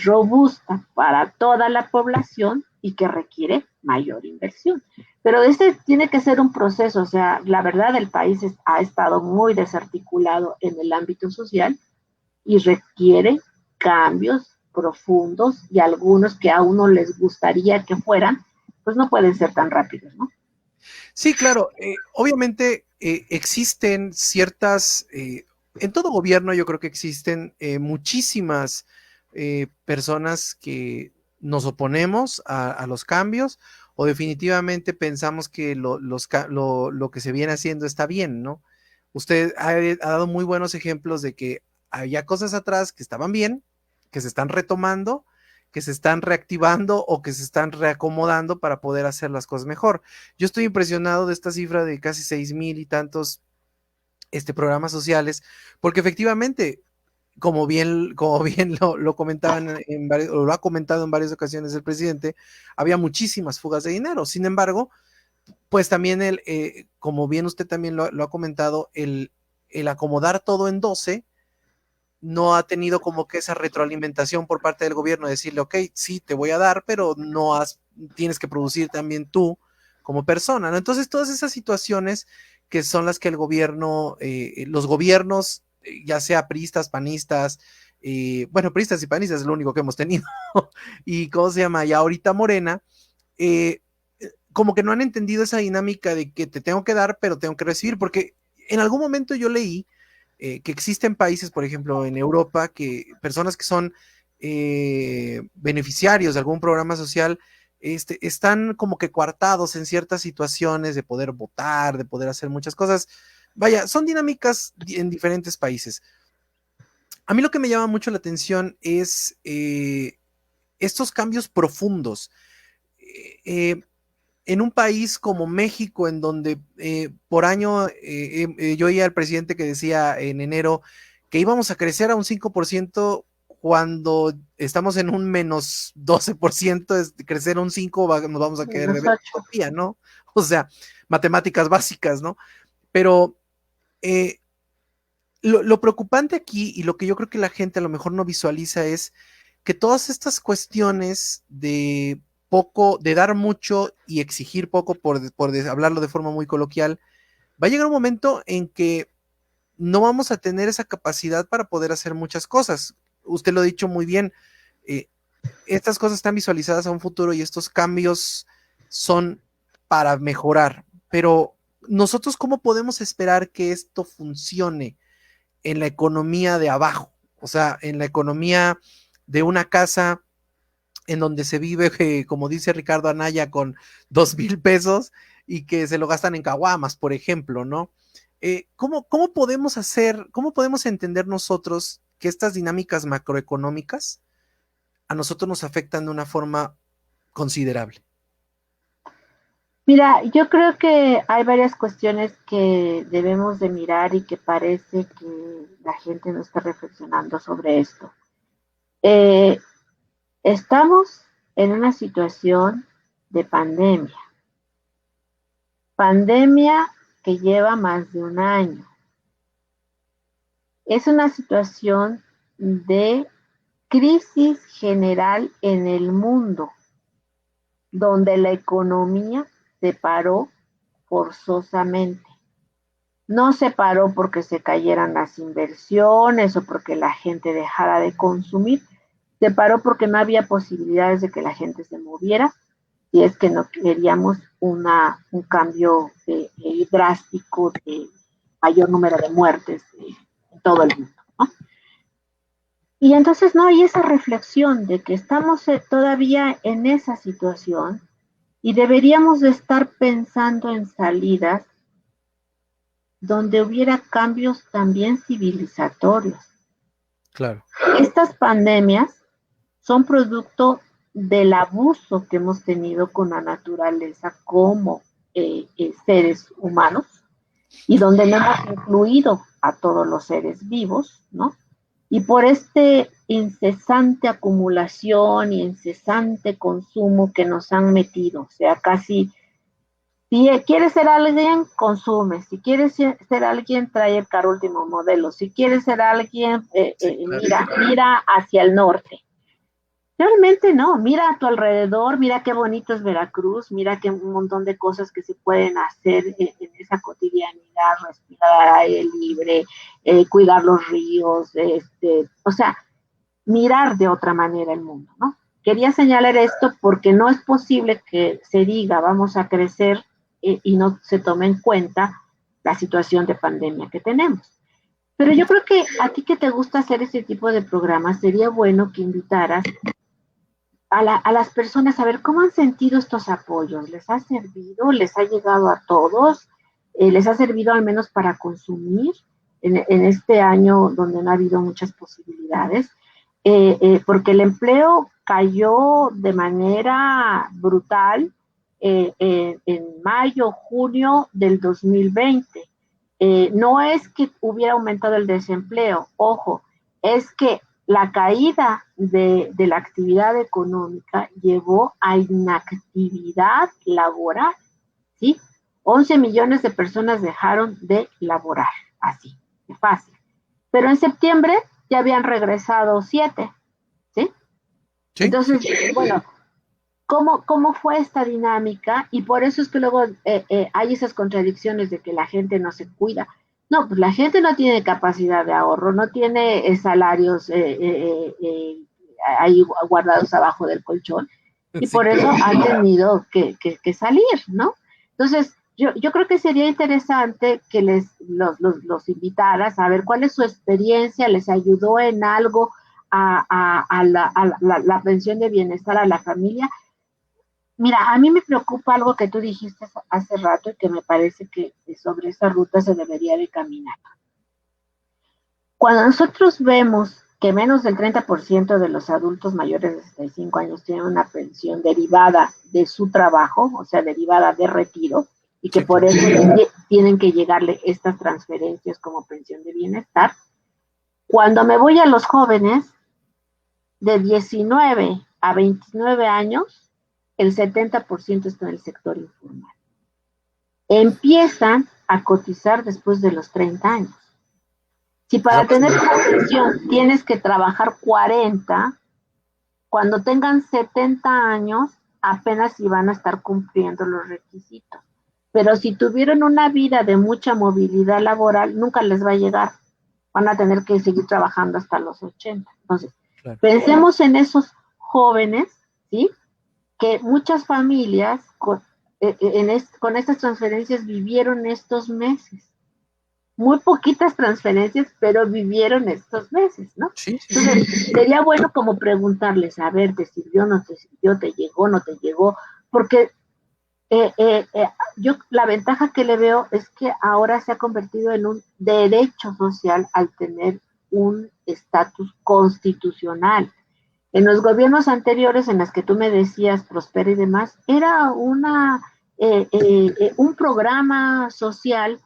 robusta para toda la población y que requiere mayor inversión. Pero este tiene que ser un proceso, o sea, la verdad el país ha estado muy desarticulado en el ámbito social y requiere cambios profundos y algunos que a uno les gustaría que fueran, pues no pueden ser tan rápidos, ¿no? Sí, claro. Obviamente existen ciertas, en todo gobierno yo creo que existen muchísimas personas que nos oponemos a los cambios o definitivamente pensamos que lo que se viene haciendo está bien, ¿no? Usted ha dado muy buenos ejemplos de que había cosas atrás que estaban bien, que se están retomando, que se están reactivando o que se están reacomodando para poder hacer las cosas mejor. Yo estoy impresionado de esta cifra de casi 6,000 y tantos programas sociales, porque efectivamente, como bien lo comentaban o lo ha comentado en varias ocasiones el presidente, había muchísimas fugas de dinero. Sin embargo, pues también como bien usted también lo ha comentado, el acomodar todo en 12 no ha tenido como que esa retroalimentación por parte del gobierno, de decirle, ok, sí, te voy a dar, pero tienes que producir también tú como persona, ¿no? Entonces, todas esas situaciones que son las que el gobierno, los gobiernos, ya sea priistas, panistas, bueno, priistas y panistas es lo único que hemos tenido, y ¿cómo se llama? Ya ahorita Morena, como que no han entendido esa dinámica de que te tengo que dar, pero tengo que recibir, porque en algún momento yo leí que existen países, por ejemplo, en Europa, que personas que son beneficiarios de algún programa social están como que coartados en ciertas situaciones de poder votar, de poder hacer muchas cosas. Vaya, son dinámicas en diferentes países. A mí lo que me llama mucho la atención es estos cambios profundos. En un país como México, en donde por año yo oía al presidente que decía en enero que íbamos a crecer a un 5% cuando estamos en un menos 12%, crecer a un 5% nos vamos a quedar de utopía, ¿no? O sea, matemáticas básicas, ¿no? Pero lo preocupante aquí y lo que yo creo que la gente a lo mejor no visualiza es que todas estas cuestiones de dar mucho y exigir poco, por hablarlo de forma muy coloquial, va a llegar un momento en que no vamos a tener esa capacidad para poder hacer muchas cosas. Usted lo ha dicho muy bien, estas cosas están visualizadas a un futuro y estos cambios son para mejorar, pero nosotros, ¿cómo podemos esperar que esto funcione en la economía de abajo? O sea, en la economía de una casa en donde se vive, como dice Ricardo Anaya, con 2,000 pesos y que se lo gastan en caguamas, por ejemplo, ¿no? ¿Cómo podemos cómo podemos entender nosotros que estas dinámicas macroeconómicas a nosotros nos afectan de una forma considerable? Mira, yo creo que hay varias cuestiones que debemos de mirar y que parece que la gente no está reflexionando sobre esto. Estamos en una situación de pandemia. Pandemia que lleva más de un año. Es una situación de crisis general en el mundo, donde la economía se paró forzosamente. No se paró porque se cayeran las inversiones o porque la gente dejara de consumir, se paró porque no había posibilidades de que la gente se moviera si es que no queríamos un cambio drástico de mayor número de muertes en todo el mundo, ¿no? Y entonces no hay esa reflexión de que estamos todavía en esa situación y deberíamos de estar pensando en salidas donde hubiera cambios también civilizatorios. Claro. Estas pandemias son producto del abuso que hemos tenido con la naturaleza como seres humanos y donde no hemos incluido a todos los seres vivos, ¿no? Y por incesante acumulación y incesante consumo que nos han metido, o sea, casi, si quieres ser alguien, consume, si quieres ser alguien, trae el carro último modelo, si quieres ser alguien, mira hacia el norte. Realmente no, mira a tu alrededor, mira qué bonito es Veracruz, mira qué un montón de cosas que se pueden hacer en esa cotidianidad, respirar aire libre, cuidar los ríos, o sea, mirar de otra manera el mundo, ¿no? Quería señalar esto porque no es posible que se diga vamos a crecer y no se tome en cuenta la situación de pandemia que tenemos. Pero yo creo que a ti que te gusta hacer este tipo de programas, sería bueno que invitaras a las personas a ver cómo han sentido estos apoyos. ¿Les ha servido? ¿Les ha llegado a todos? ¿Les ha servido al menos para consumir en este año donde no ha habido muchas posibilidades? Porque el empleo cayó de manera brutal en mayo, junio del 2020. No es que hubiera aumentado el desempleo, ojo, es que la caída de la actividad económica llevó a inactividad laboral, ¿sí? 11 millones de personas dejaron de laborar, así, de fácil. Pero en septiembre ya habían regresado 7, ¿sí? ¿Sí? Entonces, bueno, ¿cómo fue esta dinámica? Y por eso es que luego hay esas contradicciones de que la gente no se cuida. No, pues la gente no tiene capacidad de ahorro, no tiene salarios ahí guardados abajo del colchón, y por eso han tenido que salir, ¿no? Entonces, yo creo que sería interesante que los invitaras a ver cuál es su experiencia, les ayudó en algo a la pensión de bienestar a la familia. Mira, a mí me preocupa algo que tú dijiste hace rato y que me parece que sobre esa ruta se debería de caminar. Cuando nosotros vemos que menos del 30% de los adultos mayores de 65 años tienen una pensión derivada de su trabajo, o sea, derivada de retiro, y que por eso tienen que llegarle estas transferencias como pensión de bienestar, cuando me voy a los jóvenes de 19 a 29 años, el 70% está en el sector informal. Empiezan a cotizar después de los 30 años. Si para tener una pensión tienes que trabajar 40, cuando tengan 70 años, apenas iban a estar cumpliendo los requisitos. Pero si tuvieron una vida de mucha movilidad laboral, nunca les va a llegar. Van a tener que seguir trabajando hasta los 80. Entonces, pensemos en esos jóvenes, ¿sí?, que muchas familias con estas transferencias vivieron estos meses. Muy poquitas transferencias, pero vivieron estos meses, ¿no? Sí. Entonces, sería bueno como preguntarles, a ver, ¿te sirvió, no te sirvió, te llegó, no te llegó? Porque yo la ventaja que le veo es que ahora se ha convertido en un derecho social al tener un estatus constitucional. En los gobiernos anteriores, en las que tú me decías, Prospera y demás, era un programa social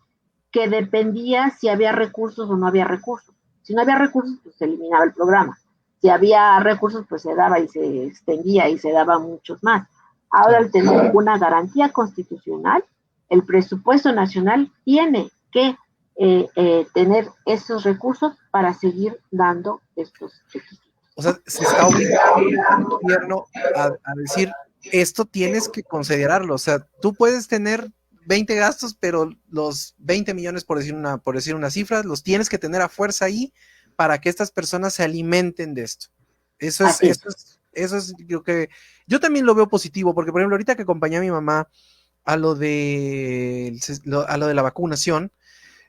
que dependía si había recursos o no había recursos. Si no había recursos, pues se eliminaba el programa. Si había recursos, pues se daba y se extendía y se daba muchos más. Ahora, al tener una garantía constitucional, el presupuesto nacional tiene que tener esos recursos para seguir dando estos requisitos. O sea, se está obligando al gobierno a decir, esto tienes que considerarlo. O sea, tú puedes tener 20 gastos, pero los 20 millones, por decir una cifra, los tienes que tener a fuerza ahí para que estas personas se alimenten de esto. Eso es, creo que yo también lo veo positivo, porque por ejemplo, ahorita que acompañé a mi mamá a lo de la vacunación,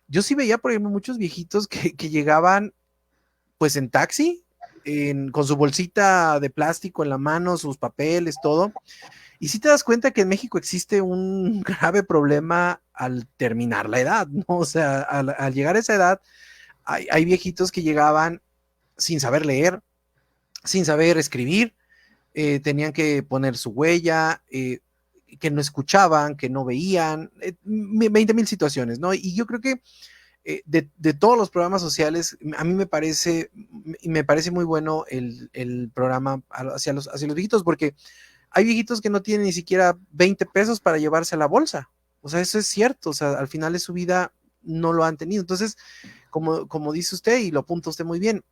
yo sí veía, por ejemplo, muchos viejitos que llegaban pues en taxi, con su bolsita de plástico en la mano, sus papeles, todo. Y sí te das cuenta que en México existe un grave problema al terminar la edad, ¿no? O sea, al llegar a esa edad, hay viejitos que llegaban sin saber leer, sin saber escribir, tenían que poner su huella, que no escuchaban, que no veían, 20,000 situaciones, ¿no? Y yo creo que de todos los programas sociales, a mí me parece muy bueno el programa hacia los viejitos, porque hay viejitos que no tienen ni siquiera 20 pesos para llevarse a la bolsa. O sea, eso es cierto. O sea, al final de su vida no lo han tenido. Entonces, como dice usted y lo apunta usted muy bien,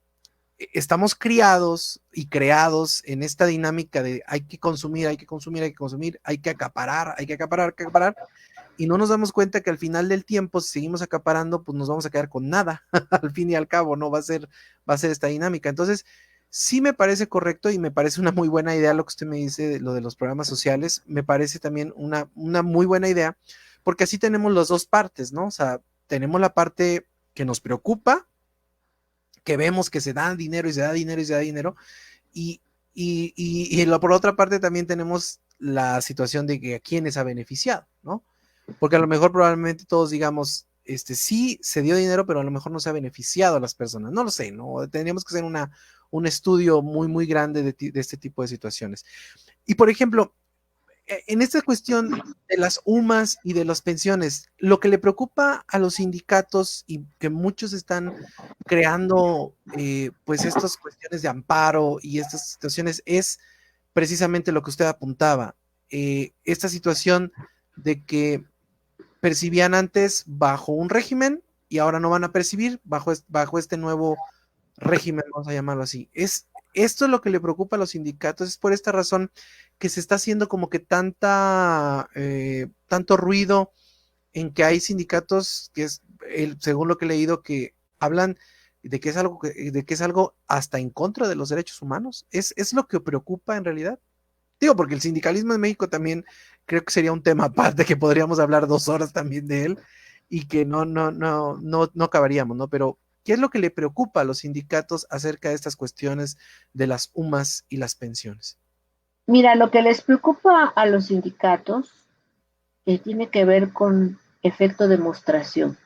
estamos criados y creados en esta dinámica de hay que consumir, hay que consumir, hay que consumir, hay que acaparar, hay que acaparar, hay que acaparar, y no nos damos cuenta que al final del tiempo, si seguimos acaparando, pues nos vamos a quedar con nada, al fin y al cabo, ¿no? Va a ser esta dinámica. Entonces, sí me parece correcto y me parece una muy buena idea lo que usted me dice de lo de los programas sociales, me parece también una muy buena idea, porque así tenemos las dos partes, ¿no? O sea, tenemos la parte que nos preocupa, que vemos que se da dinero y se da dinero y se da dinero, y, por otra parte también tenemos la situación de que a quiénes ha beneficiado, ¿no? Porque a lo mejor probablemente todos digamos, sí se dio dinero, pero a lo mejor no se ha beneficiado a las personas, no lo sé, ¿no? Tendríamos que hacer un estudio muy, muy grande de este tipo de situaciones. Y por ejemplo, en esta cuestión de las UMAS y de las pensiones, lo que le preocupa a los sindicatos y que muchos están creando, pues estas cuestiones de amparo y estas situaciones es precisamente lo que usted apuntaba, esta situación de que percibían antes bajo un régimen y ahora no van a percibir bajo este nuevo régimen, vamos a llamarlo así. Esto es lo que le preocupa a los sindicatos, es por esta razón que se está haciendo como que tanto ruido en que hay sindicatos que según lo que he leído, que hablan de que es algo hasta en contra de los derechos humanos. Es lo que preocupa en realidad. Digo, porque el sindicalismo en México también creo que sería un tema aparte que podríamos hablar 2 horas también de él y que no acabaríamos, ¿no? Pero, ¿qué es lo que le preocupa a los sindicatos acerca de estas cuestiones de las UMAS y las pensiones? Mira, lo que les preocupa a los sindicatos tiene que ver con efecto demostración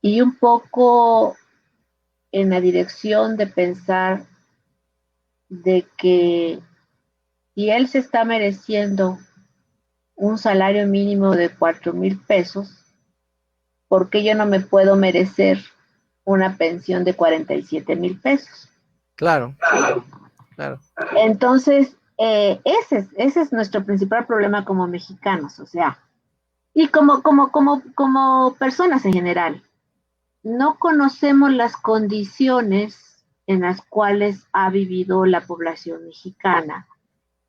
y un poco en la dirección de pensar de que si él se está mereciendo un salario mínimo de 4,000 pesos, ¿por qué yo no me puedo merecer una pensión de 47,000 pesos? Claro, claro. Entonces, ese es nuestro principal problema como mexicanos, o sea, y como personas en general. No conocemos las condiciones en las cuales ha vivido la población mexicana.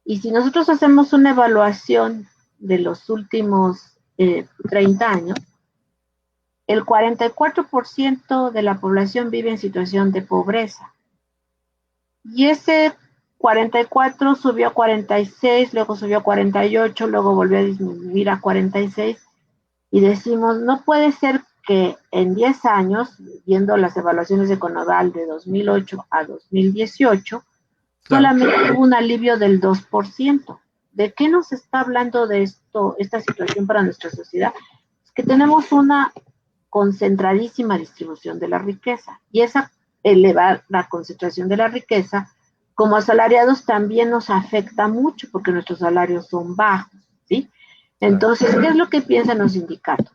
Y si nosotros hacemos una evaluación de los últimos 30 años, el 44% de la población vive en situación de pobreza. Y ese 44 subió a 46, luego subió a 48, luego volvió a disminuir a 46. Y decimos, no puede ser que en 10 años, viendo las evaluaciones de Conoval de 2008 a 2018, Claro. solamente hubo un alivio del 2%. ¿De qué nos está hablando de esta situación para nuestra sociedad? Es que tenemos una concentradísima distribución de la riqueza y esa elevada concentración de la riqueza como asalariados también nos afecta mucho porque nuestros salarios son bajos, ¿sí? Entonces, ¿qué es lo que piensan los sindicatos?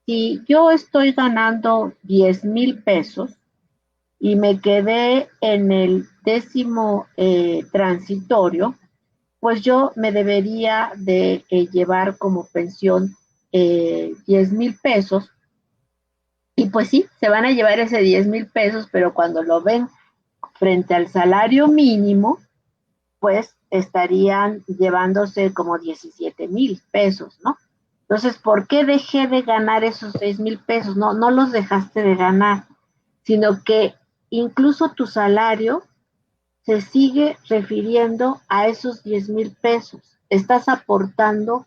Si yo estoy ganando 10,000 pesos y me quedé en el 10º transitorio, pues yo me debería de llevar como pensión 10,000 pesos. Y pues sí, se van a llevar ese 10,000 pesos, pero cuando lo ven frente al salario mínimo, pues estarían llevándose como 17,000 pesos, ¿no? Entonces, ¿por qué dejé de ganar esos 6,000 pesos? No, no los dejaste de ganar, sino que incluso tu salario se sigue refiriendo a esos 10,000 pesos. Estás aportando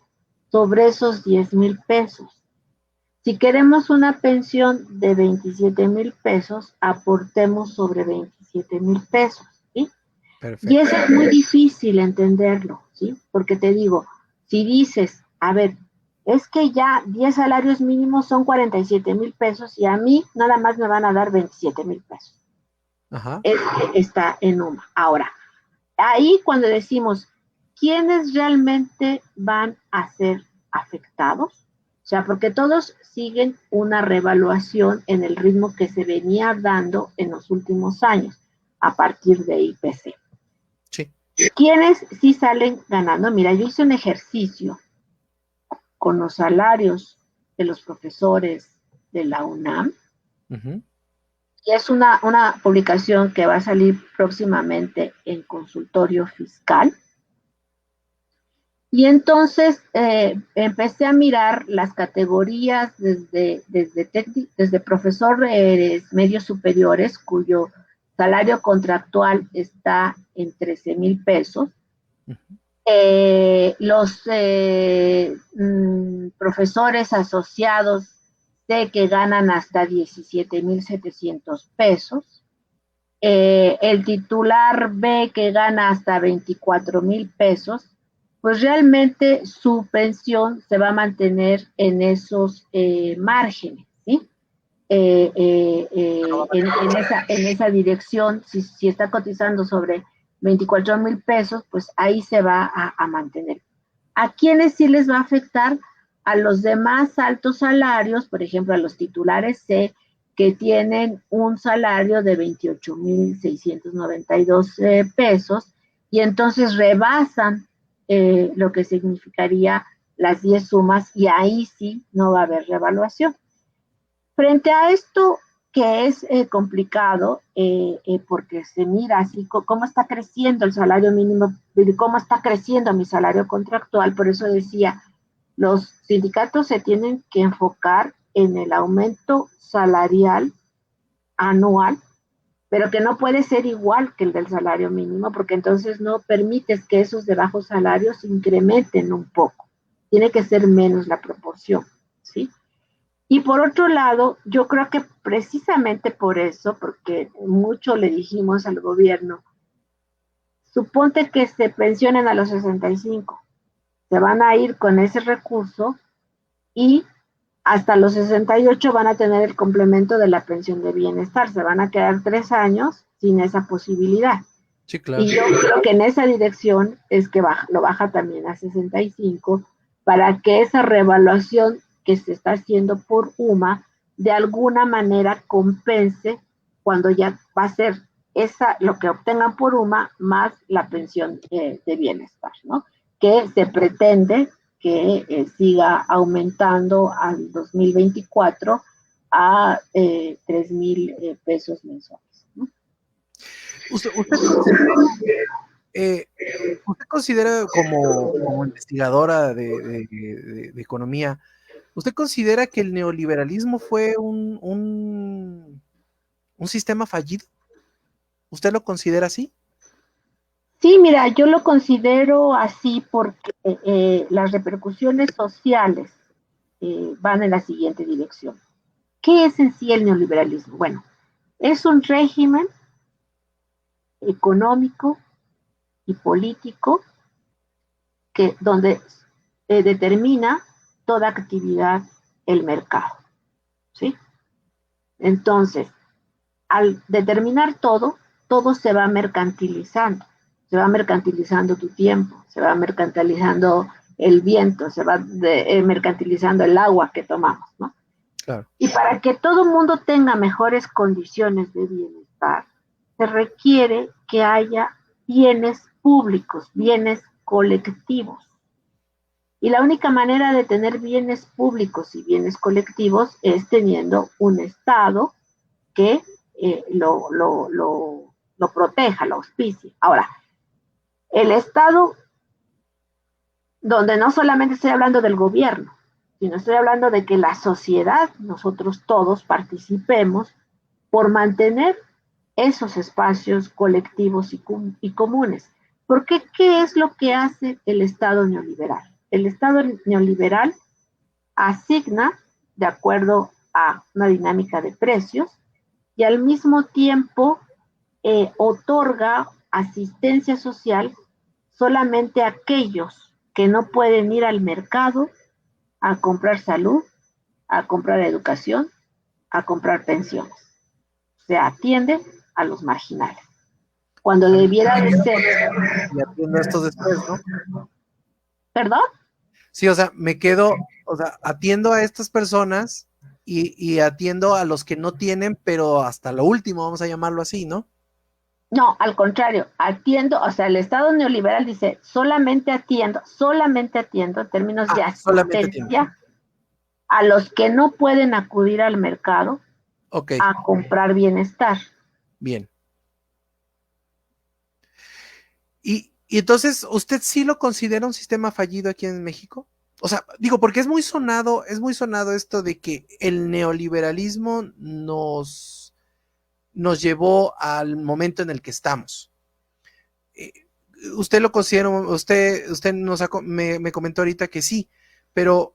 sobre esos 10,000 pesos. Si queremos una pensión de 27,000 pesos, aportemos sobre 27,000 pesos, ¿sí? Perfecto. Y eso es muy difícil entenderlo, ¿sí? Porque te digo, si dices, a ver, es que ya 10 salarios mínimos son 47,000 pesos y a mí nada más me van a dar 27,000 pesos. Ajá. Está en UMA. Ahora, ahí cuando decimos, ¿quiénes realmente van a ser afectados? O sea, porque todos siguen una revaluación en el ritmo que se venía dando en los últimos años, a partir de IPC. Sí. ¿Quiénes sí salen ganando? Mira, yo hice un ejercicio con los salarios de los profesores de la UNAM, Uh-huh. y es una publicación que va a salir próximamente en Consultorio Fiscal. Y entonces empecé a mirar las categorías desde profesores medios superiores, cuyo salario contractual está en 13,000 pesos. Uh-huh. Los profesores asociados sé que ganan hasta 17,700 pesos. El titular B que gana hasta 24,000 pesos, pues realmente su pensión se va a mantener en esos márgenes, ¿sí? En esa dirección, si está cotizando sobre 24,000 pesos, pues ahí se va a mantener. ¿A quiénes sí les va a afectar? A los demás altos salarios, por ejemplo, a los titulares C, que tienen un salario de 28,692 pesos, y entonces rebasan lo que significaría las 10 sumas, y ahí sí no va a haber revaluación. Frente a esto, que es complicado, porque se mira así cómo está creciendo el salario mínimo, cómo está creciendo mi salario contractual. Por eso decía, los sindicatos se tienen que enfocar en el aumento salarial anual, pero que no puede ser igual que el del salario mínimo, porque entonces no permites que esos de bajos salarios incrementen un poco. Tiene que ser menos la proporción, ¿sí? Y por otro lado, yo creo que precisamente por eso, porque mucho le dijimos al gobierno, suponte que se pensionen a los 65, se van a ir con ese recurso y hasta los 68 van a tener el complemento de la pensión de bienestar, se van a quedar 3 años sin esa posibilidad. Sí, claro. Y yo creo que en esa dirección es que lo baja también a 65 para que esa reevaluación que se está haciendo por UMA de alguna manera compense cuando ya va a ser lo que obtengan por UMA más la pensión de bienestar, ¿no? Que se pretende que siga aumentando al 2024 a 3,000 pesos mensuales, ¿no? ¿Usted considera como investigadora de economía, ¿usted considera que el neoliberalismo fue un sistema fallido? ¿Usted lo considera así? Sí, mira, yo lo considero así porque las repercusiones sociales van en la siguiente dirección. ¿Qué es en sí el neoliberalismo? Bueno, es un régimen económico y político donde determina toda actividad el mercado, ¿sí? Entonces, al determinar todo se va mercantilizando. Se va mercantilizando tu tiempo, se va mercantilizando el viento, se va mercantilizando el agua que tomamos, ¿no? Claro. Y para que todo el mundo tenga mejores condiciones de bienestar, se requiere que haya bienes públicos, bienes colectivos. Y la única manera de tener bienes públicos y bienes colectivos es teniendo un Estado que lo proteja, lo auspicie. Ahora, el Estado, donde no solamente estoy hablando del gobierno, sino estoy hablando de que la sociedad, nosotros todos participemos por mantener esos espacios colectivos y comunes. Porque, ¿qué es lo que hace el Estado neoliberal? El Estado neoliberal asigna de acuerdo a una dinámica de precios y al mismo tiempo otorga asistencia social solamente a aquellos que no pueden ir al mercado a comprar salud, a comprar educación, a comprar pensiones. Se atiende a los marginales. Cuando debiera de ser... Y atiendo esto después, ¿no? ¿Perdón? Sí, o sea, me quedo, o sea, atiendo a estas personas y atiendo a los que no tienen, pero hasta lo último, vamos a llamarlo así, ¿no? No, al contrario, atiendo, o sea, el Estado neoliberal dice, solamente atiendo en términos de solamente atiendo. asistencia a los que no pueden acudir al mercado Ok, a comprar bienestar. bien. Y entonces, ¿usted sí lo considera un sistema fallido aquí en México? O sea, digo, porque es muy sonado esto de que el neoliberalismo nos llevó al momento en el que estamos. Usted lo considera, usted me comentó ahorita que sí, pero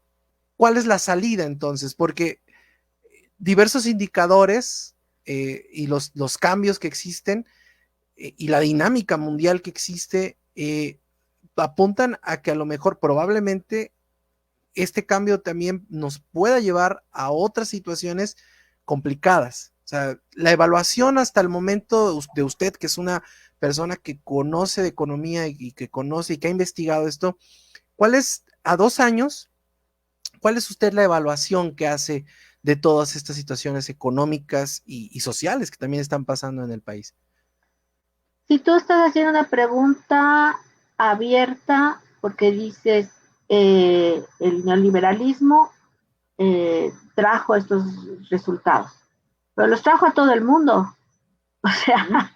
¿cuál es la salida entonces? Porque diversos indicadores y los cambios que existen y la dinámica mundial que existe apuntan a que a lo mejor probablemente este cambio también nos pueda llevar a otras situaciones complicadas. O sea, la evaluación hasta el momento de usted, que es una persona que conoce de economía y que conoce y que ha investigado esto, ¿cuál es, a 2 años, cuál es usted la evaluación que hace de todas estas situaciones económicas y sociales que también están pasando en el país? Si tú estás haciendo una pregunta abierta, porque dices, el neoliberalismo trajo estos resultados, pero los trajo a todo el mundo. O sea,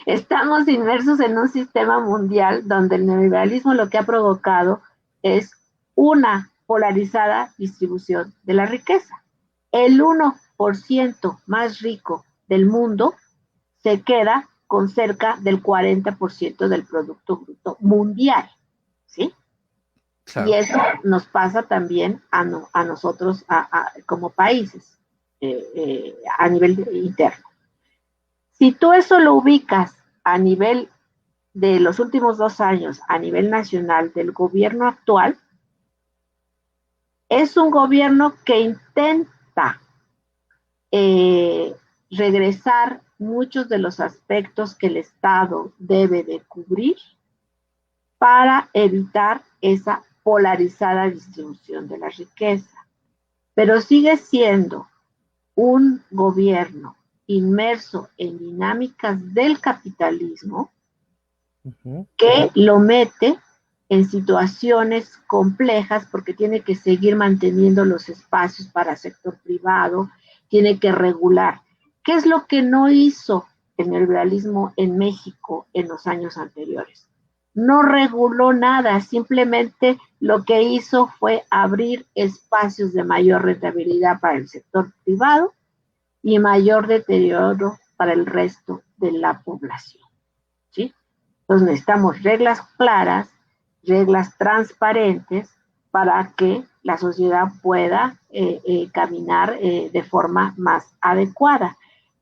estamos inmersos en un sistema mundial donde el neoliberalismo lo que ha provocado es una polarizada distribución de la riqueza. El 1% más rico del mundo se queda con cerca del 40% del Producto Bruto Mundial, ¿sí? Claro. Y eso nos pasa también a nosotros como países a nivel interno. Si tú eso lo ubicas a nivel de los últimos 2 años, a nivel nacional del gobierno actual, es un gobierno que intenta regresar muchos de los aspectos que el Estado debe de cubrir para evitar esa polarizada distribución de la riqueza. Pero sigue siendo un gobierno inmerso en dinámicas del capitalismo que lo mete en situaciones complejas porque tiene que seguir manteniendo los espacios para el sector privado, tiene que regular. ¿Qué es lo que no hizo el neoliberalismo en México en los años anteriores? No reguló nada, simplemente lo que hizo fue abrir espacios de mayor rentabilidad para el sector privado y mayor deterioro para el resto de la población, ¿sí? Entonces necesitamos reglas claras, reglas transparentes para que la sociedad pueda caminar de forma más adecuada.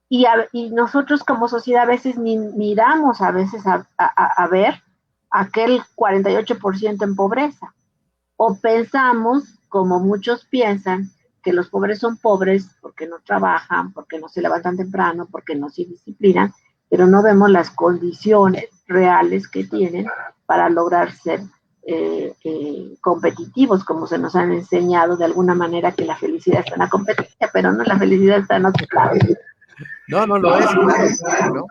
Y nosotros como sociedad a veces ni miramos a veces a ver aquel 48% en pobreza. O pensamos, como muchos piensan, que los pobres son pobres porque no trabajan, porque no se levantan temprano, porque no se disciplinan, pero no vemos las condiciones reales que tienen para lograr ser competitivos, como se nos han enseñado de alguna manera que la felicidad está en la competencia, pero no, la felicidad está en otro lado. No, no lo es, claro, ¿no?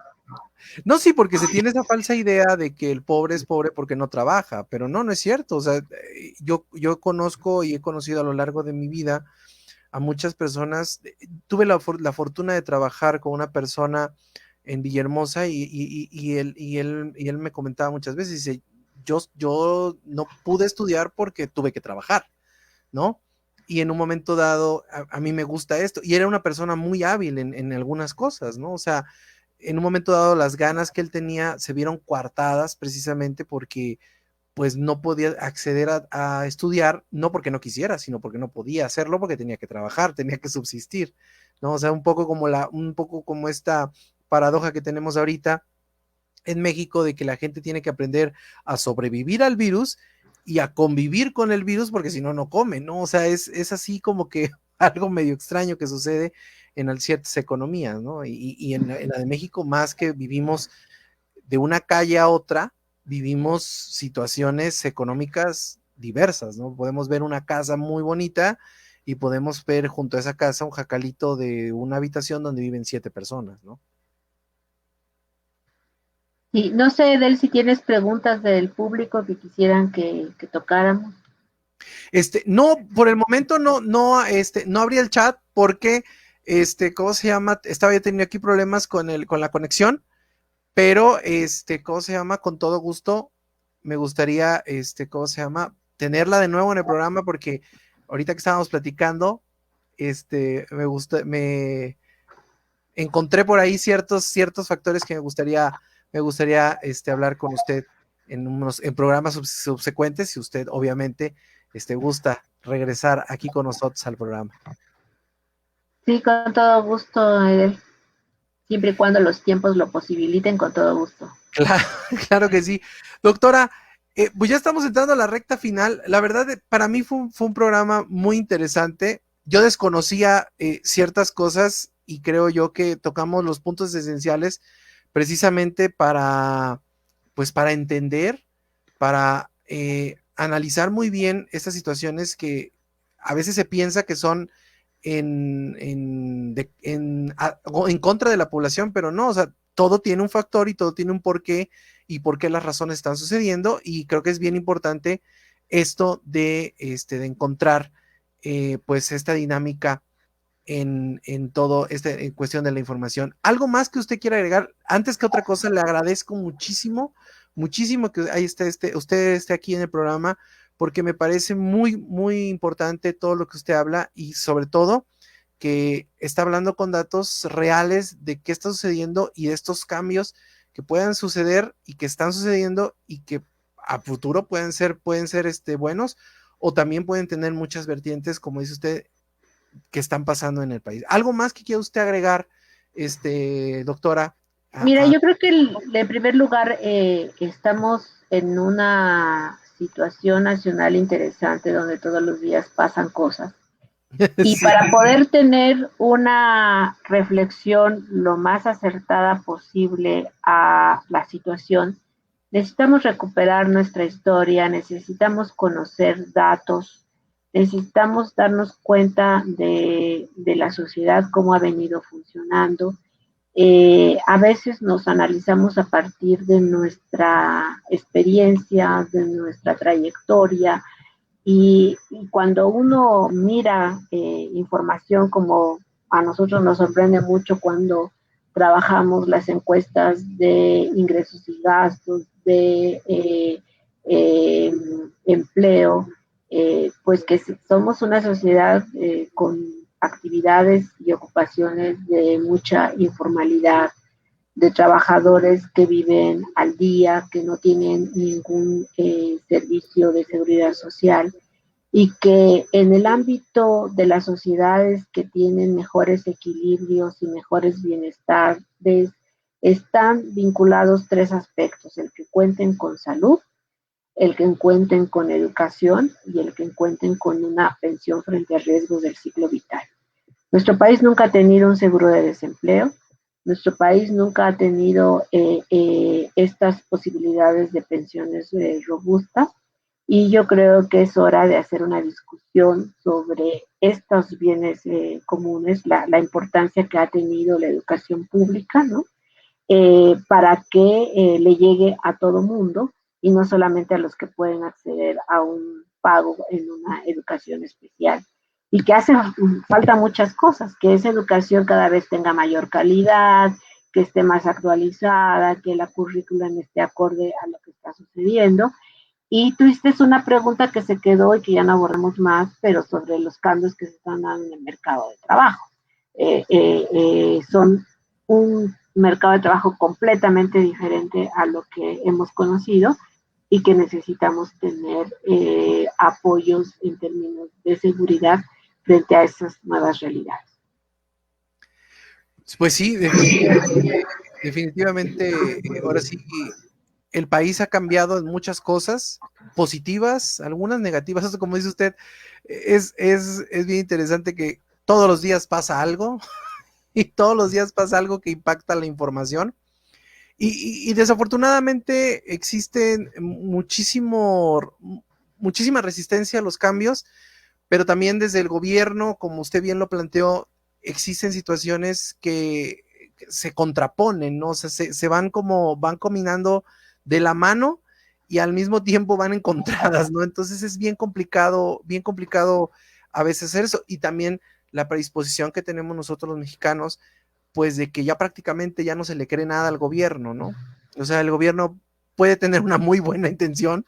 No, sí, porque se tiene esa falsa idea de que el pobre es pobre porque no trabaja, pero no, no es cierto. O sea, yo conozco y he conocido a lo largo de mi vida a muchas personas. Tuve la fortuna de trabajar con una persona en Villahermosa y él me comentaba muchas veces, dice, yo no pude estudiar porque tuve que trabajar, ¿no? Y en un momento dado, a mí me gusta esto. Y era una persona muy hábil en algunas cosas, ¿no? O sea, en un momento dado las ganas que él tenía se vieron coartadas precisamente porque pues no podía acceder a estudiar, no porque no quisiera, sino porque no podía hacerlo, porque tenía que trabajar, tenía que subsistir, ¿no? O sea, un poco como esta paradoja que tenemos ahorita en México de que la gente tiene que aprender a sobrevivir al virus y a convivir con el virus porque si no, no come, ¿no? O sea, es así como que algo medio extraño que sucede en ciertas economías, ¿no? Y en la de México, más que vivimos de una calle a otra, vivimos situaciones económicas diversas, ¿no? Podemos ver una casa muy bonita y podemos ver junto a esa casa un jacalito de una habitación donde viven 7 personas, ¿no? Y no sé, Del, si tienes preguntas del público que quisieran que tocáramos. No, por el momento no abrí el chat porque, ¿cómo se llama? Estaba ya teniendo aquí problemas con la conexión, pero, ¿cómo se llama? Con todo gusto, me gustaría, ¿cómo se llama? Tenerla de nuevo en el programa porque ahorita que estábamos platicando, me encontré por ahí ciertos factores que me gustaría, hablar con usted en programas subsecuentes, si usted obviamente, gusta regresar aquí con nosotros al programa. Sí, con todo gusto, Edel. Siempre y cuando los tiempos lo posibiliten, con todo gusto. Claro, claro que sí. Doctora, pues ya estamos entrando a la recta final. La verdad, para mí fue un programa muy interesante. Yo desconocía ciertas cosas y creo yo que tocamos los puntos esenciales precisamente pues para entender, para analizar muy bien estas situaciones que a veces se piensa que son en contra de la población, pero no, o sea, todo tiene un factor y todo tiene un porqué y por qué las razones están sucediendo, y creo que es bien importante esto de encontrar pues esta dinámica en todo en cuestión de la información. ¿Algo más que usted quiera agregar? Antes que otra cosa, le agradezco muchísimo, muchísimo que usted esté aquí en el programa, porque me parece muy, muy importante todo lo que usted habla y sobre todo que está hablando con datos reales de qué está sucediendo y de estos cambios que puedan suceder y que están sucediendo y que a futuro pueden ser buenos, o también pueden tener muchas vertientes, como dice usted, que están pasando en el país. ¿Algo más que quiera usted agregar, doctora? Mira, yo creo que en primer lugar estamos en una situación nacional interesante donde todos los días pasan cosas. Y Sí. para poder tener una reflexión lo más acertada posible a la situación, necesitamos recuperar nuestra historia, necesitamos conocer datos, necesitamos darnos cuenta de la sociedad, cómo ha venido funcionando. A veces nos analizamos a partir de nuestra experiencia, de nuestra trayectoria, y cuando uno mira información como a nosotros nos sorprende mucho cuando trabajamos las encuestas de ingresos y gastos, de empleo, pues que somos una sociedad con actividades y ocupaciones de mucha informalidad, de trabajadores que viven al día, que no tienen ningún servicio de seguridad social, y que en el ámbito de las sociedades que tienen mejores equilibrios y mejores bienestares están vinculados tres aspectos: el que cuenten con salud, el que cuenten con educación y el que cuenten con una pensión frente a riesgos del ciclo vital. Nuestro país nunca ha tenido un seguro de desempleo, nuestro país nunca ha tenido estas posibilidades de pensiones robustas, y yo creo que es hora de hacer una discusión sobre estos bienes comunes, la importancia que ha tenido la educación pública, ¿no? Para que le llegue a todo mundo y no solamente a los que pueden acceder a un pago en una educación especial. Y que hace falta muchas cosas, que esa educación cada vez tenga mayor calidad, que esté más actualizada, que la currícula esté acorde a lo que está sucediendo. Y tú hiciste una pregunta que se quedó y que ya no abordamos más, pero sobre los cambios que se están dando en el mercado de trabajo. Son un mercado de trabajo completamente diferente a lo que hemos conocido, y que necesitamos tener apoyos en términos de seguridad frente a esas nuevas realidades. Pues sí, definitivamente, ahora sí, el país ha cambiado en muchas cosas, positivas, algunas negativas, como dice usted, es bien interesante que todos los días pasa algo, y todos los días pasa algo que impacta la información, y desafortunadamente existen muchísima resistencia a los cambios, pero también desde el gobierno, como usted bien lo planteó, existen situaciones que se contraponen, ¿no? O sea, se van combinando de la mano y al mismo tiempo van encontradas, ¿no? Entonces es bien complicado a veces hacer eso, y también la predisposición que tenemos nosotros los mexicanos, pues de que ya prácticamente ya no se le cree nada al gobierno, ¿no? O sea, el gobierno puede tener una muy buena intención,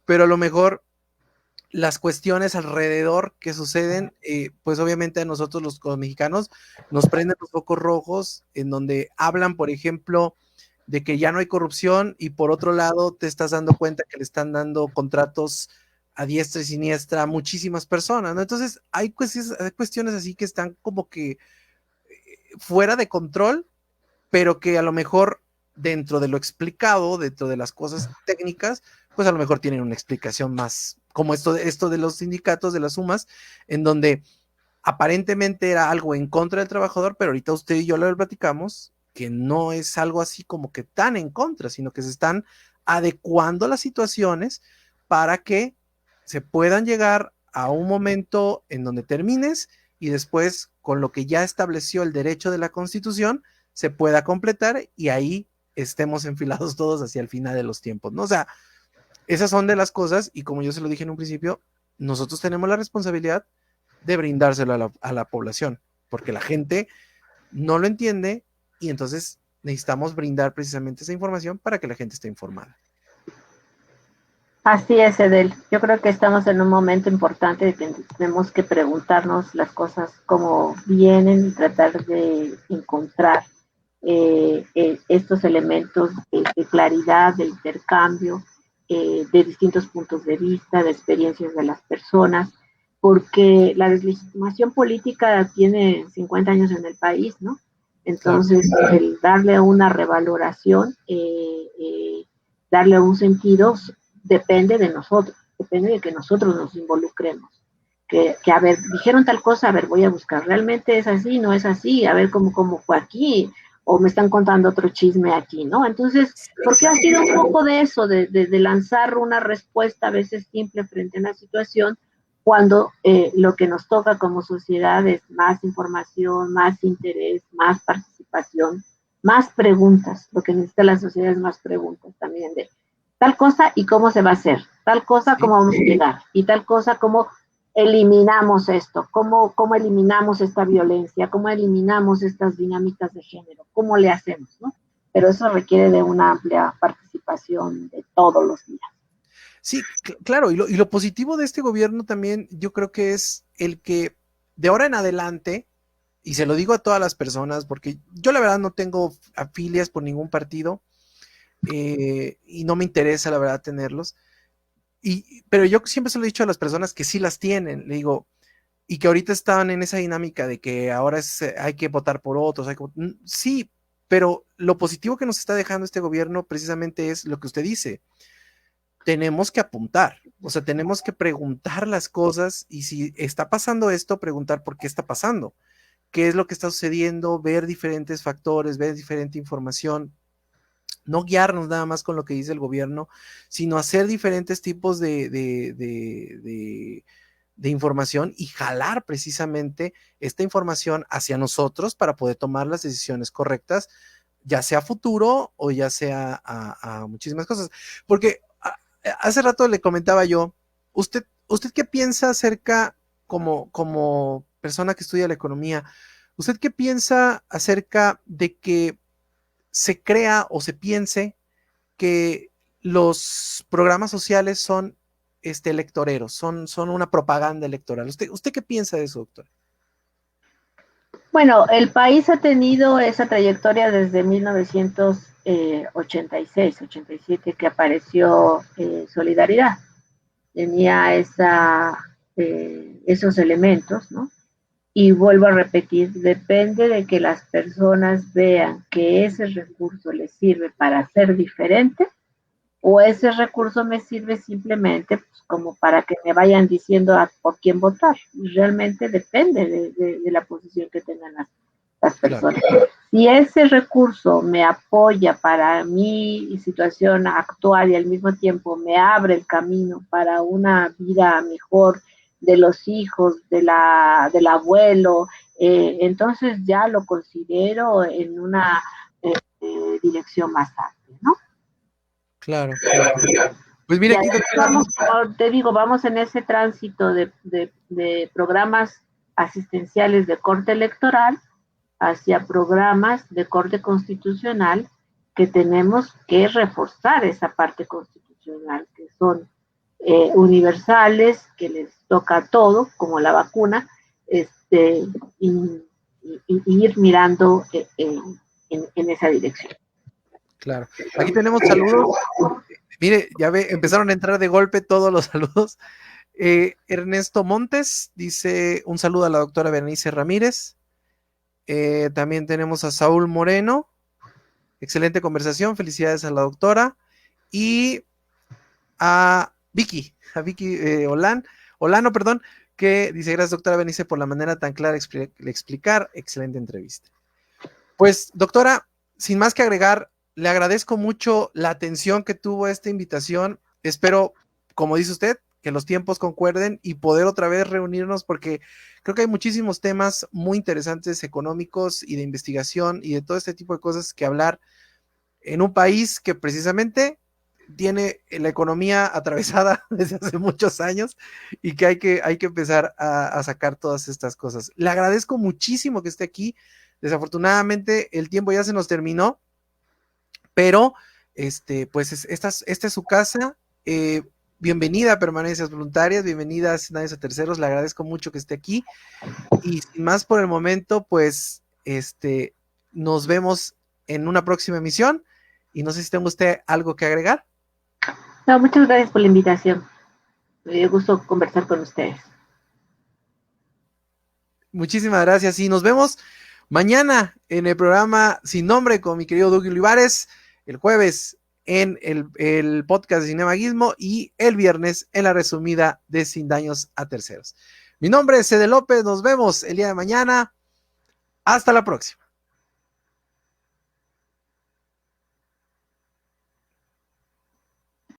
pero a lo mejor las cuestiones alrededor que suceden, pues obviamente a nosotros los mexicanos nos prenden los focos rojos, en donde hablan, por ejemplo, de que ya no hay corrupción, y por otro lado te estás dando cuenta que le están dando contratos a diestra y siniestra a muchísimas personas, ¿no? Entonces hay cuestiones así que están como que fuera de control, pero que a lo mejor dentro de lo explicado, dentro de las cosas técnicas, pues a lo mejor tienen una explicación más, como esto de los sindicatos, de las sumas, en donde aparentemente era algo en contra del trabajador, pero ahorita usted y yo lo platicamos, que no es algo así como que tan en contra, sino que se están adecuando las situaciones para que se puedan llegar a un momento en donde termines, y después, con lo que ya estableció el derecho de la Constitución, se pueda completar, y ahí estemos enfilados todos hacia el final de los tiempos, ¿no? O sea, esas son de las cosas, y como yo se lo dije en un principio, nosotros tenemos la responsabilidad de brindárselo a la población, porque la gente no lo entiende, y entonces necesitamos brindar precisamente esa información para que la gente esté informada. Así es, Edel. Yo creo que estamos en un momento importante de que tenemos que preguntarnos las cosas como vienen y tratar de encontrar estos elementos de claridad, de intercambio, de distintos puntos de vista, de experiencias de las personas, porque la deslegitimación política tiene 50 años en el país, ¿no? Entonces, claro, el darle una revaloración, darle un sentido, depende de nosotros, depende de que nosotros nos involucremos. Que, a ver, dijeron tal cosa, a ver, voy a buscar, ¿realmente es así? ¿No es así? A ver cómo fue aquí, o me están contando otro chisme aquí, ¿no? Entonces, porque ha sido un poco de eso, de lanzar una respuesta a veces simple frente a una situación, cuando lo que nos toca como sociedad es más información, más interés, más participación, más preguntas. Lo que necesita la sociedad es más preguntas también de tal cosa y cómo se va a hacer, tal cosa, cómo vamos a llegar, y tal cosa, cómo eliminamos esto, cómo eliminamos esta violencia, cómo eliminamos estas dinámicas de género, cómo le hacemos, ¿no? Pero eso requiere de una amplia participación de todos los días. Sí, claro, y lo positivo de este gobierno también, yo creo que es el que de ahora en adelante, y se lo digo a todas las personas, porque yo la verdad no tengo afilias por ningún partido, y no me interesa la verdad tenerlos, pero yo siempre se lo he dicho a las personas que sí las tienen, le digo, y que ahorita están en esa dinámica de que ahora hay que votar por otros, sí, pero lo positivo que nos está dejando este gobierno precisamente es lo que usted dice. Tenemos que apuntar, o sea, tenemos que preguntar las cosas, y si está pasando esto, preguntar por qué está pasando, qué es lo que está sucediendo, ver diferentes factores, ver diferente información, no guiarnos nada más con lo que dice el gobierno, sino hacer diferentes tipos de información, y jalar precisamente esta información hacia nosotros para poder tomar las decisiones correctas, ya sea a futuro o ya sea a muchísimas cosas. Porque hace rato le comentaba yo, ¿usted qué piensa acerca, como persona que estudia la economía, usted qué piensa acerca de que se crea o se piense que los programas sociales son electoreros, son una propaganda electoral? ¿Usted qué piensa de eso, doctor? Bueno, el país ha tenido esa trayectoria desde 1900 86, 87 que apareció Solidaridad. Tenía esos elementos, ¿no? Y vuelvo a repetir, depende de que las personas vean que ese recurso les sirve para ser diferente, o ese recurso me sirve simplemente pues, como para que me vayan diciendo por quién votar. Realmente depende de la posición que tengan las personas. Claro. Si ese recurso me apoya para mi situación actual y al mismo tiempo me abre el camino para una vida mejor de los hijos, del abuelo, entonces ya lo considero en una dirección más amplia, ¿no? Claro. Pues mira, aquí vamos, te digo, vamos en ese tránsito de programas asistenciales de corte electoral hacia programas de corte constitucional que tenemos que reforzar esa parte constitucional, que son universales, que les toca todo, como la vacuna, y ir mirando en esa dirección. Claro. Aquí tenemos saludos. Mire, ya ve, empezaron a entrar de golpe todos los saludos. Ernesto Montes dice un saludo a la doctora Berenice Ramírez. También tenemos a Saúl Moreno. Excelente conversación, felicidades a la doctora. Y a Vicky Olano, perdón, que dice gracias doctora Berenice por la manera tan clara de explicar, excelente entrevista. Pues doctora, sin más que agregar, le agradezco mucho la atención que tuvo esta invitación. Espero, como dice usted, que los tiempos concuerden y poder otra vez reunirnos, porque creo que hay muchísimos temas muy interesantes económicos y de investigación y de todo este tipo de cosas que hablar en un país que precisamente tiene la economía atravesada desde hace muchos años y que hay que empezar a sacar todas estas cosas. Le agradezco muchísimo que esté aquí. Desafortunadamente el tiempo ya se nos terminó, pero pues esta es su casa. Bienvenida a Permanencias Voluntarias, bienvenida a Sindaños a Terceros, le agradezco mucho que esté aquí y sin más por el momento, pues nos vemos en una próxima emisión y no sé si tenga usted algo que agregar. No, muchas gracias por la invitación, me dio gusto conversar con ustedes. Muchísimas gracias y nos vemos mañana en el programa Sin Nombre con mi querido Doug Olivares, el jueves en el podcast de Cinemaguismo y el viernes en la resumida de Sin Daños a Terceros. Mi nombre es Cede López, nos vemos el día de mañana. Hasta la próxima.